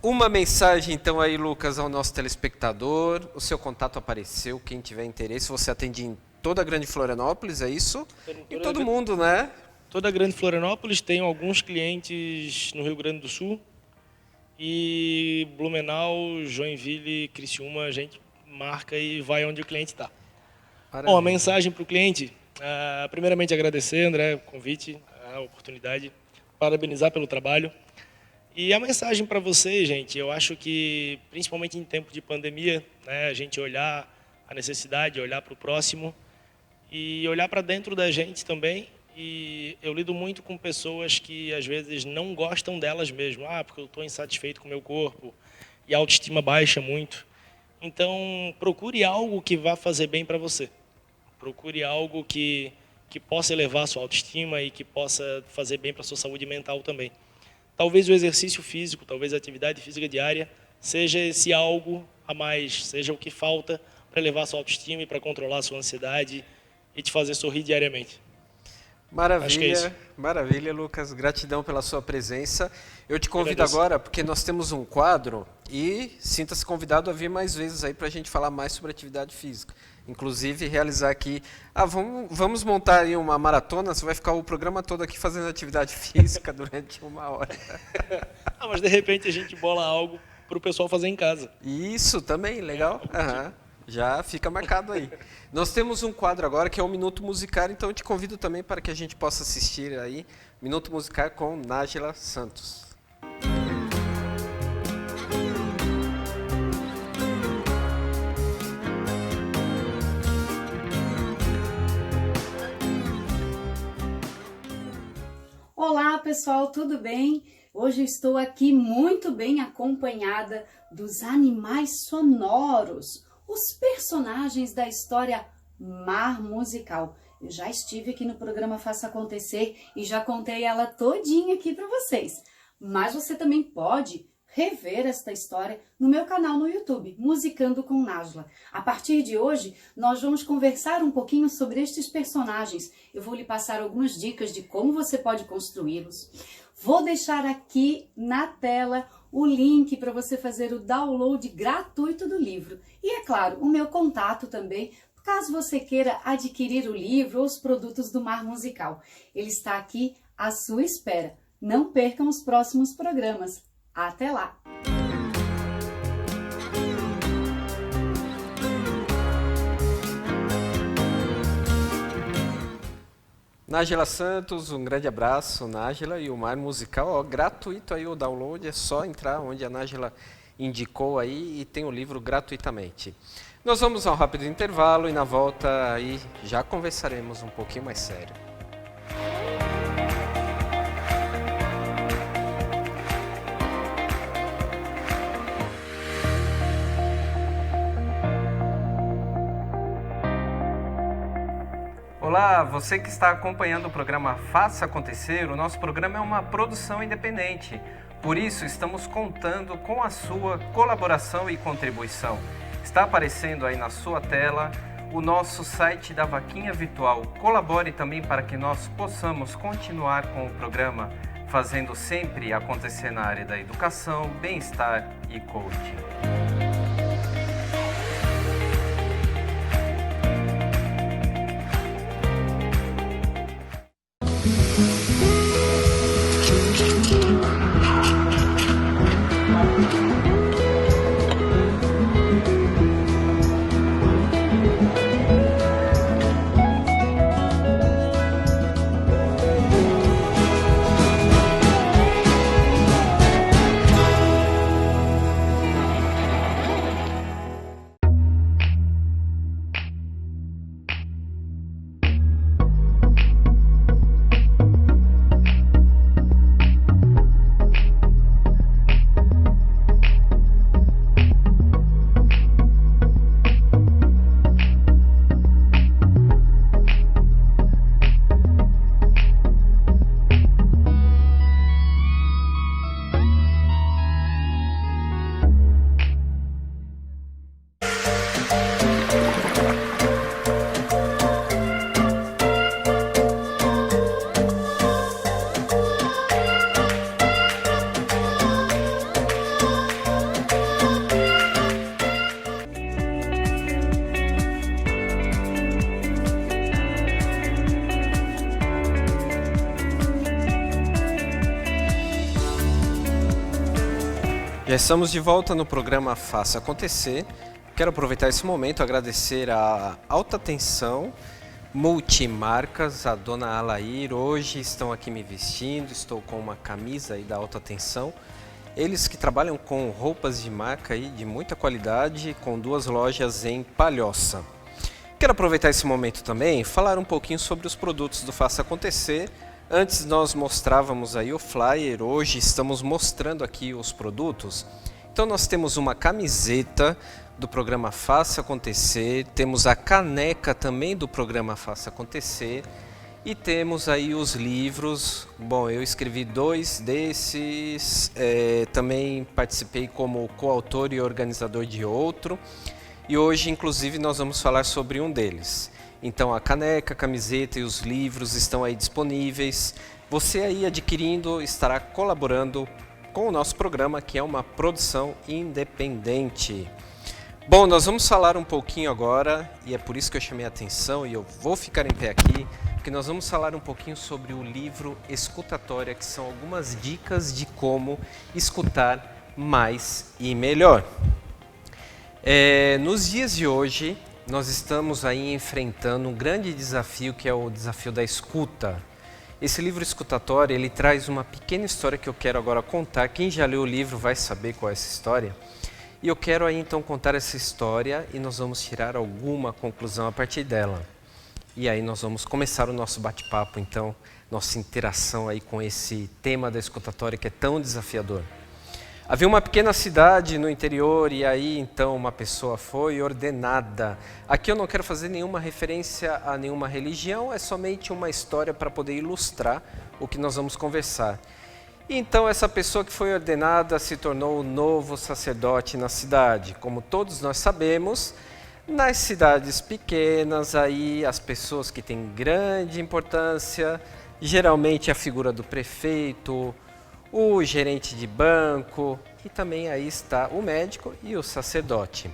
uma mensagem então aí, Lucas, ao nosso telespectador. O seu contato apareceu, quem tiver interesse, você atende em toda a Grande Florianópolis, é isso? Em todo mundo, né? Toda a Grande Florianópolis, tenho alguns clientes no Rio Grande do Sul. E Blumenau, Joinville, Criciúma, a gente marca e vai onde o cliente está. Bom, a mensagem para o cliente, primeiramente agradecer, André, o convite, a oportunidade, parabenizar pelo trabalho. E a mensagem para você, gente, eu acho que, principalmente em tempo de pandemia, né, a gente olhar a necessidade, olhar para o próximo e olhar para dentro da gente também. E eu lido muito com pessoas que, às vezes, não gostam delas mesmo. Porque eu estou insatisfeito com o meu corpo e a autoestima baixa muito. Então, procure algo que vá fazer bem para você. Procure algo que possa elevar a sua autoestima e que possa fazer bem para a sua saúde mental também. Talvez o exercício físico, talvez a atividade física diária, seja esse algo a mais, seja o que falta para elevar a sua autoestima e para controlar a sua ansiedade e te fazer sorrir diariamente. Maravilha, maravilha, Lucas. Gratidão pela sua presença. Eu te convido agora, porque nós temos um quadro e sinta-se convidado a vir mais vezes aí para a gente falar mais sobre atividade física. Inclusive, realizar aqui... vamos montar aí uma maratona, você vai ficar o programa todo aqui fazendo atividade física durante 1 hora. Mas de repente a gente bola algo para o pessoal fazer em casa. Isso, também, legal. Já fica marcado aí. Nós temos um quadro agora que é o Minuto Musical, então eu te convido também para que a gente possa assistir aí Minuto Musical com Nájila Santos. Olá pessoal, tudo bem? Hoje eu estou aqui muito bem acompanhada dos animais sonoros, os personagens da história Mar Musical. Eu já estive aqui no programa Faça Acontecer e já contei ela todinha aqui para vocês. Mas você também pode rever esta história no meu canal no YouTube, Musicando com Nájila. A partir de hoje, nós vamos conversar um pouquinho sobre estes personagens. Eu vou lhe passar algumas dicas de como você pode construí-los. Vou deixar aqui na tela o link para você fazer o download gratuito do livro. E, é claro, o meu contato também, caso você queira adquirir o livro ou os produtos do Mar Musical. Ele está aqui à sua espera. Não percam os próximos programas. Até lá! Nájila Santos, um grande abraço, Nájila, e o Mar Musical, gratuito aí o download, é só entrar onde a Nájila indicou aí e tem o livro gratuitamente. Nós vamos a um rápido intervalo e na volta aí já conversaremos um pouquinho mais sério. Olá, você que está acompanhando o programa Faça Acontecer, o nosso programa é uma produção independente. Por isso, estamos contando com a sua colaboração e contribuição. Está aparecendo aí na sua tela o nosso site da Vaquinha Virtual. Colabore também para que nós possamos continuar com o programa, fazendo sempre acontecer na área da educação, bem-estar e coaching. Já estamos de volta no programa Faça Acontecer. Quero aproveitar esse momento e agradecer a Alta Tensão Multimarcas, a dona Alair. Hoje estão aqui me vestindo, estou com uma camisa aí da Alta Tensão. Eles que trabalham com roupas de marca aí de muita qualidade, com 2 lojas em Palhoça. Quero aproveitar esse momento também e falar um pouquinho sobre os produtos do Faça Acontecer. Antes nós mostrávamos aí o flyer, hoje estamos mostrando aqui os produtos. Então nós temos uma camiseta do programa Faça Acontecer, temos a caneca também do programa Faça Acontecer e temos aí os livros. Bom, eu escrevi 2 desses, também participei como coautor e organizador de outro e hoje inclusive nós vamos falar sobre um deles. Então a caneca, a camiseta e os livros estão aí disponíveis. Você aí adquirindo estará colaborando com o nosso programa, que é uma produção independente. Bom, nós vamos falar um pouquinho agora, e é por isso que eu chamei a atenção, e eu vou ficar em pé aqui, porque nós vamos falar um pouquinho sobre o livro Escutatória, que são algumas dicas de como escutar mais e melhor. Nos dias de hoje, nós estamos aí enfrentando um grande desafio, que é o desafio da escuta. Esse livro Escutatória, ele traz uma pequena história que eu quero agora contar. Quem já leu o livro vai saber qual é essa história. E eu quero aí então contar essa história e nós vamos tirar alguma conclusão a partir dela. E aí nós vamos começar o nosso bate-papo, então, nossa interação aí com esse tema da escutatória que é tão desafiador. Havia uma pequena cidade no interior e aí então uma pessoa foi ordenada. Aqui eu não quero fazer nenhuma referência a nenhuma religião, é somente uma história para poder ilustrar o que nós vamos conversar. E então essa pessoa que foi ordenada se tornou o novo sacerdote na cidade. Como todos nós sabemos, nas cidades pequenas aí as pessoas que têm grande importância, geralmente a figura do prefeito, o gerente de banco e também aí está o médico e o sacerdote.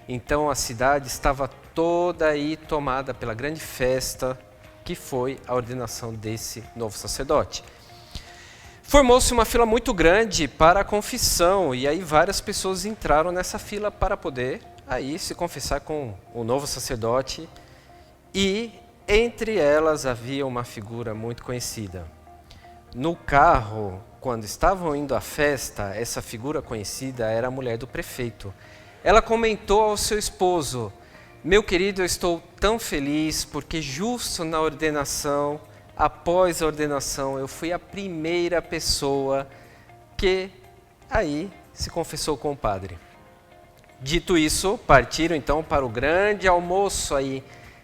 Então a cidade estava toda aí tomada pela grande festa que foi a ordenação desse novo sacerdote. Formou-se uma fila muito grande para a confissão e aí várias pessoas entraram nessa fila para poder aí se confessar com o novo sacerdote e entre elas havia uma figura muito conhecida. No carro, quando estavam indo à festa, essa figura conhecida era a mulher do prefeito. Ela comentou ao seu esposo: meu querido, eu estou tão feliz porque justo na ordenação, após a ordenação, eu fui a primeira pessoa que aí se confessou com o padre. Dito isso, partiram então para o grande almoço aí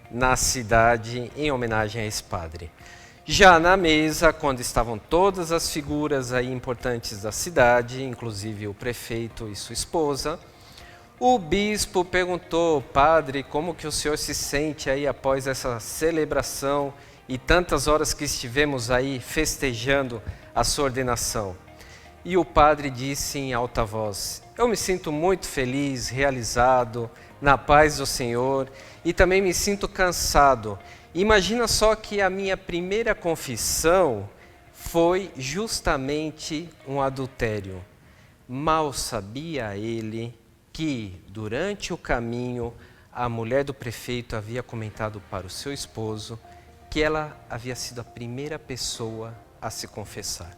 na cidade em homenagem a esse padre. Já na mesa, quando estavam todas as figuras aí importantes da cidade, inclusive o prefeito e sua esposa, O bispo perguntou: padre, como que o senhor se sente aí após essa celebração e tantas horas que estivemos aí festejando a sua ordenação? E o padre disse em alta voz: eu me sinto muito feliz, realizado, na paz do Senhor, e também me sinto cansado. Imagina só que a minha primeira confissão foi justamente um adultério. Mal sabia ele que, durante o caminho, a mulher do prefeito havia comentado para o seu esposo que ela havia sido a primeira pessoa a se confessar.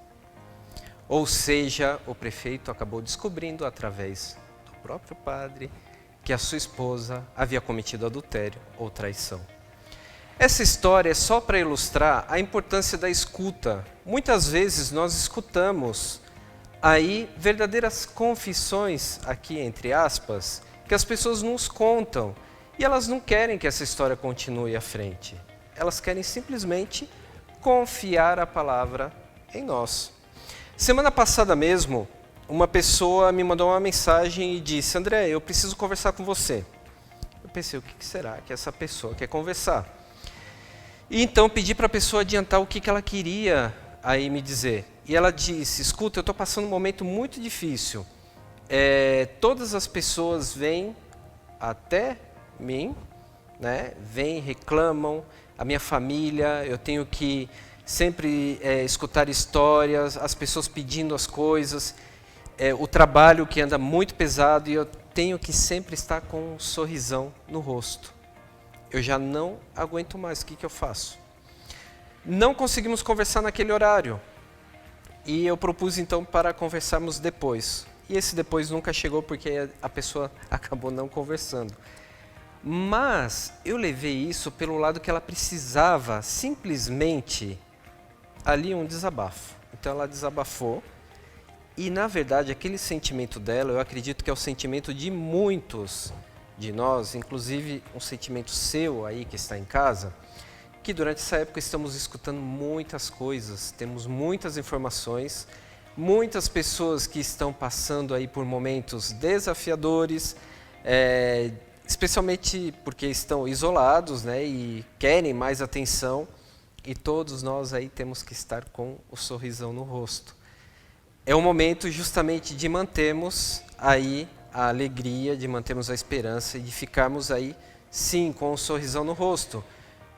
Ou seja, o prefeito acabou descobrindo, através do próprio padre, que a sua esposa havia cometido adultério ou traição. Essa história é só para ilustrar a importância da escuta. Muitas vezes nós escutamos aí verdadeiras confissões, aqui entre aspas, que as pessoas nos contam e elas não querem que essa história continue à frente. Elas querem simplesmente confiar a palavra em nós. Semana passada mesmo, uma pessoa me mandou uma mensagem e disse: André, eu preciso conversar com você. Eu pensei, o que será que essa pessoa quer conversar? E então pedi para a pessoa adiantar o que ela queria aí me dizer. E ela disse: escuta, eu estou passando um momento muito difícil. Todas as pessoas vêm até mim, né? Vêm, reclamam, a minha família, eu tenho que sempre escutar histórias, as pessoas pedindo as coisas, o trabalho que anda muito pesado e eu tenho que sempre estar com um sorrisão no rosto. Eu já não aguento mais, o que eu faço? Não conseguimos conversar naquele horário. E eu propus então para conversarmos depois. E esse depois nunca chegou porque a pessoa acabou não conversando. Mas eu levei isso pelo lado que ela precisava simplesmente ali um desabafo. Então ela desabafou e na verdade aquele sentimento dela, eu acredito que é o sentimento de muitos de nós, inclusive um sentimento seu aí que está em casa, que durante essa época estamos escutando muitas coisas, temos muitas informações, muitas pessoas que estão passando aí por momentos desafiadores, especialmente porque estão isolados, né, e querem mais atenção, e todos nós aí temos que estar com o sorrisão no rosto. É o momento justamente de mantermos aí a alegria, de mantermos a esperança e de ficarmos aí, sim, com o sorrisão no rosto.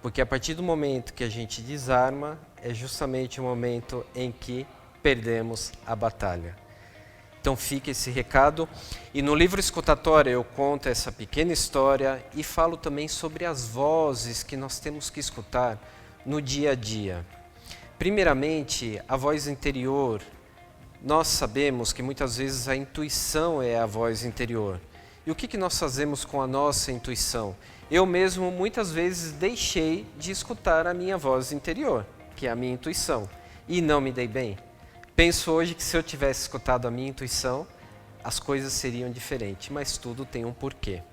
Porque a partir do momento que a gente desarma, é justamente o momento em que perdemos a batalha. Então fica esse recado. E no livro Escutatória eu conto essa pequena história e falo também sobre as vozes que nós temos que escutar no dia a dia. Primeiramente, a voz interior. Nós sabemos que muitas vezes a intuição é a voz interior. E o que nós fazemos com a nossa intuição? Eu mesmo muitas vezes deixei de escutar a minha voz interior, que é a minha intuição, e não me dei bem. Penso hoje que se eu tivesse escutado a minha intuição, as coisas seriam diferentes, mas tudo tem um porquê.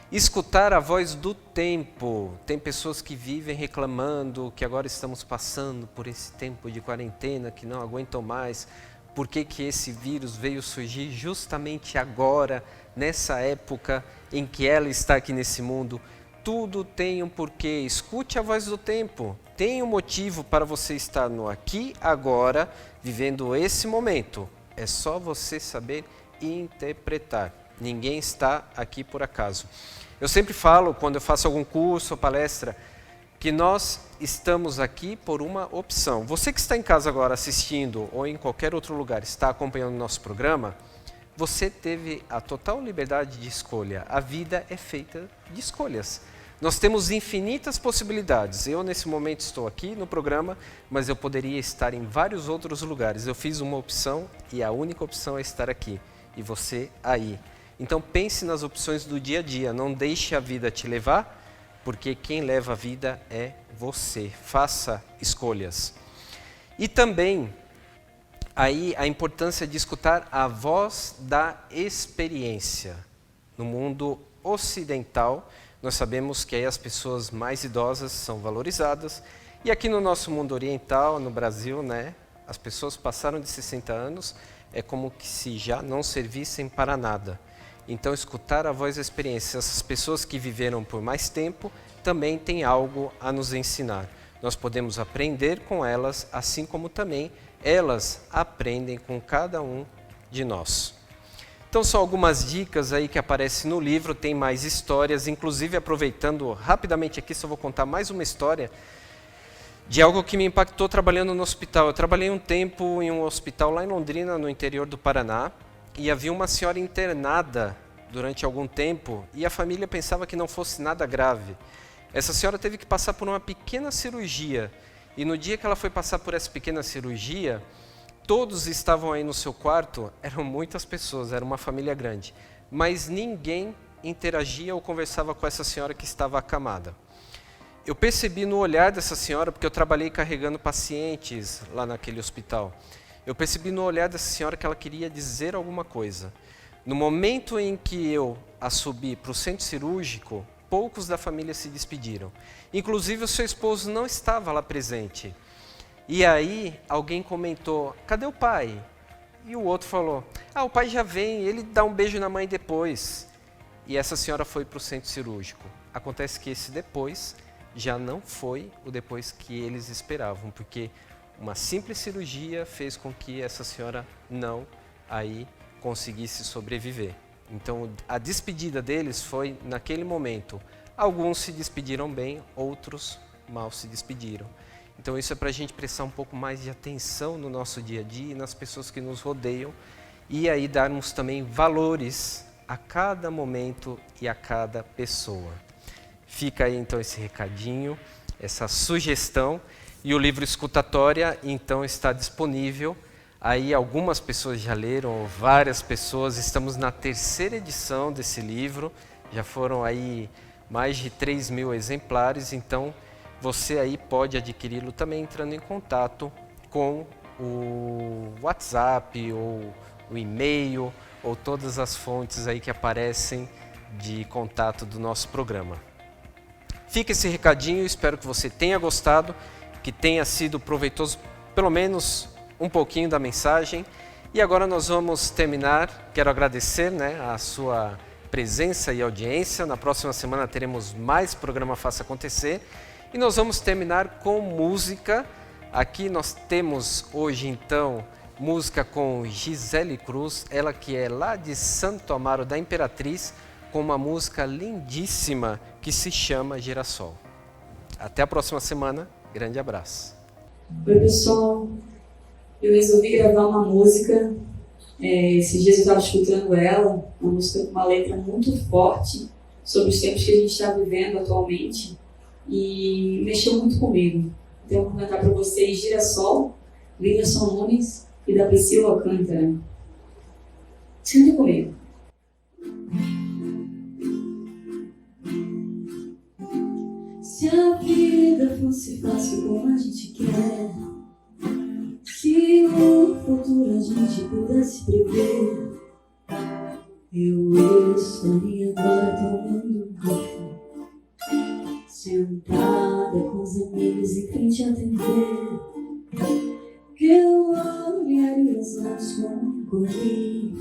Escutar a voz do tempo. Tem pessoas que vivem reclamando que agora estamos passando por esse tempo de quarentena, que não aguentam mais. Por que esse vírus veio surgir justamente agora, nessa época em que ela está aqui nesse mundo? Tudo tem um porquê. Escute a voz do tempo. Tem um motivo para você estar no aqui, agora, vivendo esse momento. É só você saber interpretar. Ninguém está aqui por acaso. Eu sempre falo, quando eu faço algum curso ou palestra, que nós estamos aqui por uma opção. Você que está em casa agora assistindo ou em qualquer outro lugar está acompanhando o nosso programa, você teve a total liberdade de escolha. A vida é feita de escolhas. Nós temos infinitas possibilidades. Eu, nesse momento, estou aqui no programa, mas eu poderia estar em vários outros lugares. Eu fiz uma opção e a única opção é estar aqui. E você aí. Então, pense nas opções do dia a dia. Não deixe a vida te levar, porque quem leva a vida é você. Faça escolhas. E também, aí, a importância de escutar a voz da experiência. No mundo ocidental, nós sabemos que aí as pessoas mais idosas são valorizadas. E aqui no nosso mundo oriental, no Brasil, né, as pessoas passaram de 60 anos, é como que se já não servissem para nada. Então, escutar a voz da experiência, essas pessoas que viveram por mais tempo, também têm algo a nos ensinar. Nós podemos aprender com elas, assim como também elas aprendem com cada um de nós. Então, são algumas dicas aí que aparecem no livro, tem mais histórias, inclusive aproveitando rapidamente aqui, só vou contar mais uma história de algo que me impactou trabalhando no hospital. Eu trabalhei um tempo em um hospital lá em Londrina, no interior do Paraná, e havia uma senhora internada durante algum tempo e a família pensava que não fosse nada grave. Essa senhora teve que passar por uma pequena cirurgia e no dia que ela foi passar por essa pequena cirurgia, todos estavam aí no seu quarto, eram muitas pessoas, era uma família grande, mas ninguém interagia ou conversava com essa senhora que estava acamada. Eu percebi no olhar dessa senhora, porque eu trabalhei carregando pacientes lá naquele hospital, eu percebi no olhar dessa senhora que ela queria dizer alguma coisa. No momento em que eu a subi para o centro cirúrgico, poucos da família se despediram. Inclusive o seu esposo não estava lá presente. E aí alguém comentou, cadê o pai? E o outro falou, o pai já vem, ele dá um beijo na mãe depois. E essa senhora foi para o centro cirúrgico. Acontece que esse depois já não foi o depois que eles esperavam, porque uma simples cirurgia fez com que essa senhora não aí conseguisse sobreviver. Então, a despedida deles foi naquele momento. Alguns se despediram bem, outros mal se despediram. Então, isso é para a gente prestar um pouco mais de atenção no nosso dia a dia e nas pessoas que nos rodeiam e aí darmos também valores a cada momento e a cada pessoa. Fica aí então esse recadinho, essa sugestão. E o livro Escutatória, então, está disponível. Aí algumas pessoas já leram, várias pessoas. Estamos na 3ª edição desse livro. Já foram aí mais de 3.000 exemplares. Então, você aí pode adquiri-lo também entrando em contato com o WhatsApp ou o e-mail ou todas as fontes aí que aparecem de contato do nosso programa. Fica esse recadinho, espero que você tenha gostado, que tenha sido proveitoso, pelo menos um pouquinho da mensagem. E agora nós vamos terminar. Quero agradecer a sua presença e audiência. Na próxima semana teremos mais programa Faça Acontecer. E nós vamos terminar com música. Aqui nós temos hoje, então, música com Gisele Cruz, ela que é lá de Santo Amaro da Imperatriz, com uma música lindíssima que se chama Girassol. Até a próxima semana. Grande abraço. Oi, pessoal. Eu resolvi gravar uma música. Esses dias eu estava escutando ela, uma música com uma letra muito forte sobre os tempos que a gente está vivendo atualmente e mexeu muito comigo. Então eu vou cantar para vocês Girassol, Whindersson Nunes e da Priscila Alcântara. Sinta comigo. Se a vida fosse fácil como a gente quer, se o futuro a gente pudesse prever, eu estaria agora tomando um café, sentada com os amigos em frente à TV, que eu olharia os olhos como corri,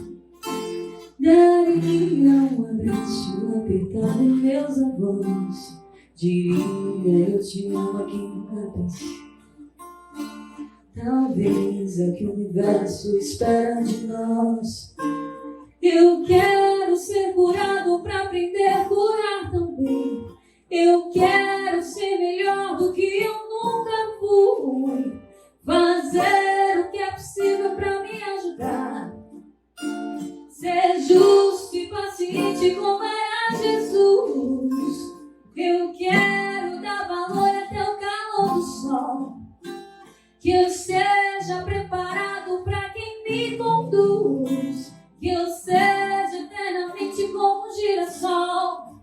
daria um abraço apertado em meus avós. Diria eu te amo a quem nunca pensei. Talvez é o que o universo espera de nós. Eu quero ser curado pra aprender a curar também. Eu quero ser melhor do que eu nunca fui. Fazer o que é possível pra me ajudar. Ser justo e paciente como era Jesus. Eu quero dar valor até o calor do sol. Que eu seja preparado para quem me conduz. Que eu seja eternamente como um girassol,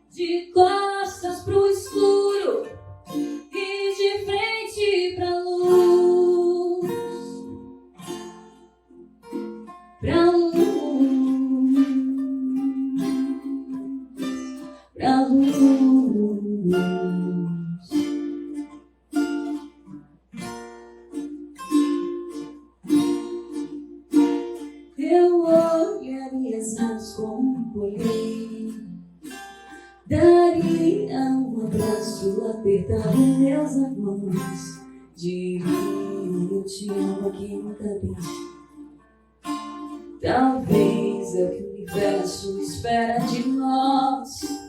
de costas pro escuro e de frente pra luz. Pra luz. Pra luz. queria um abraço apertado em meus amores. Diria eu te amo que nunca disse. Talvez é o que o universo espera de nós.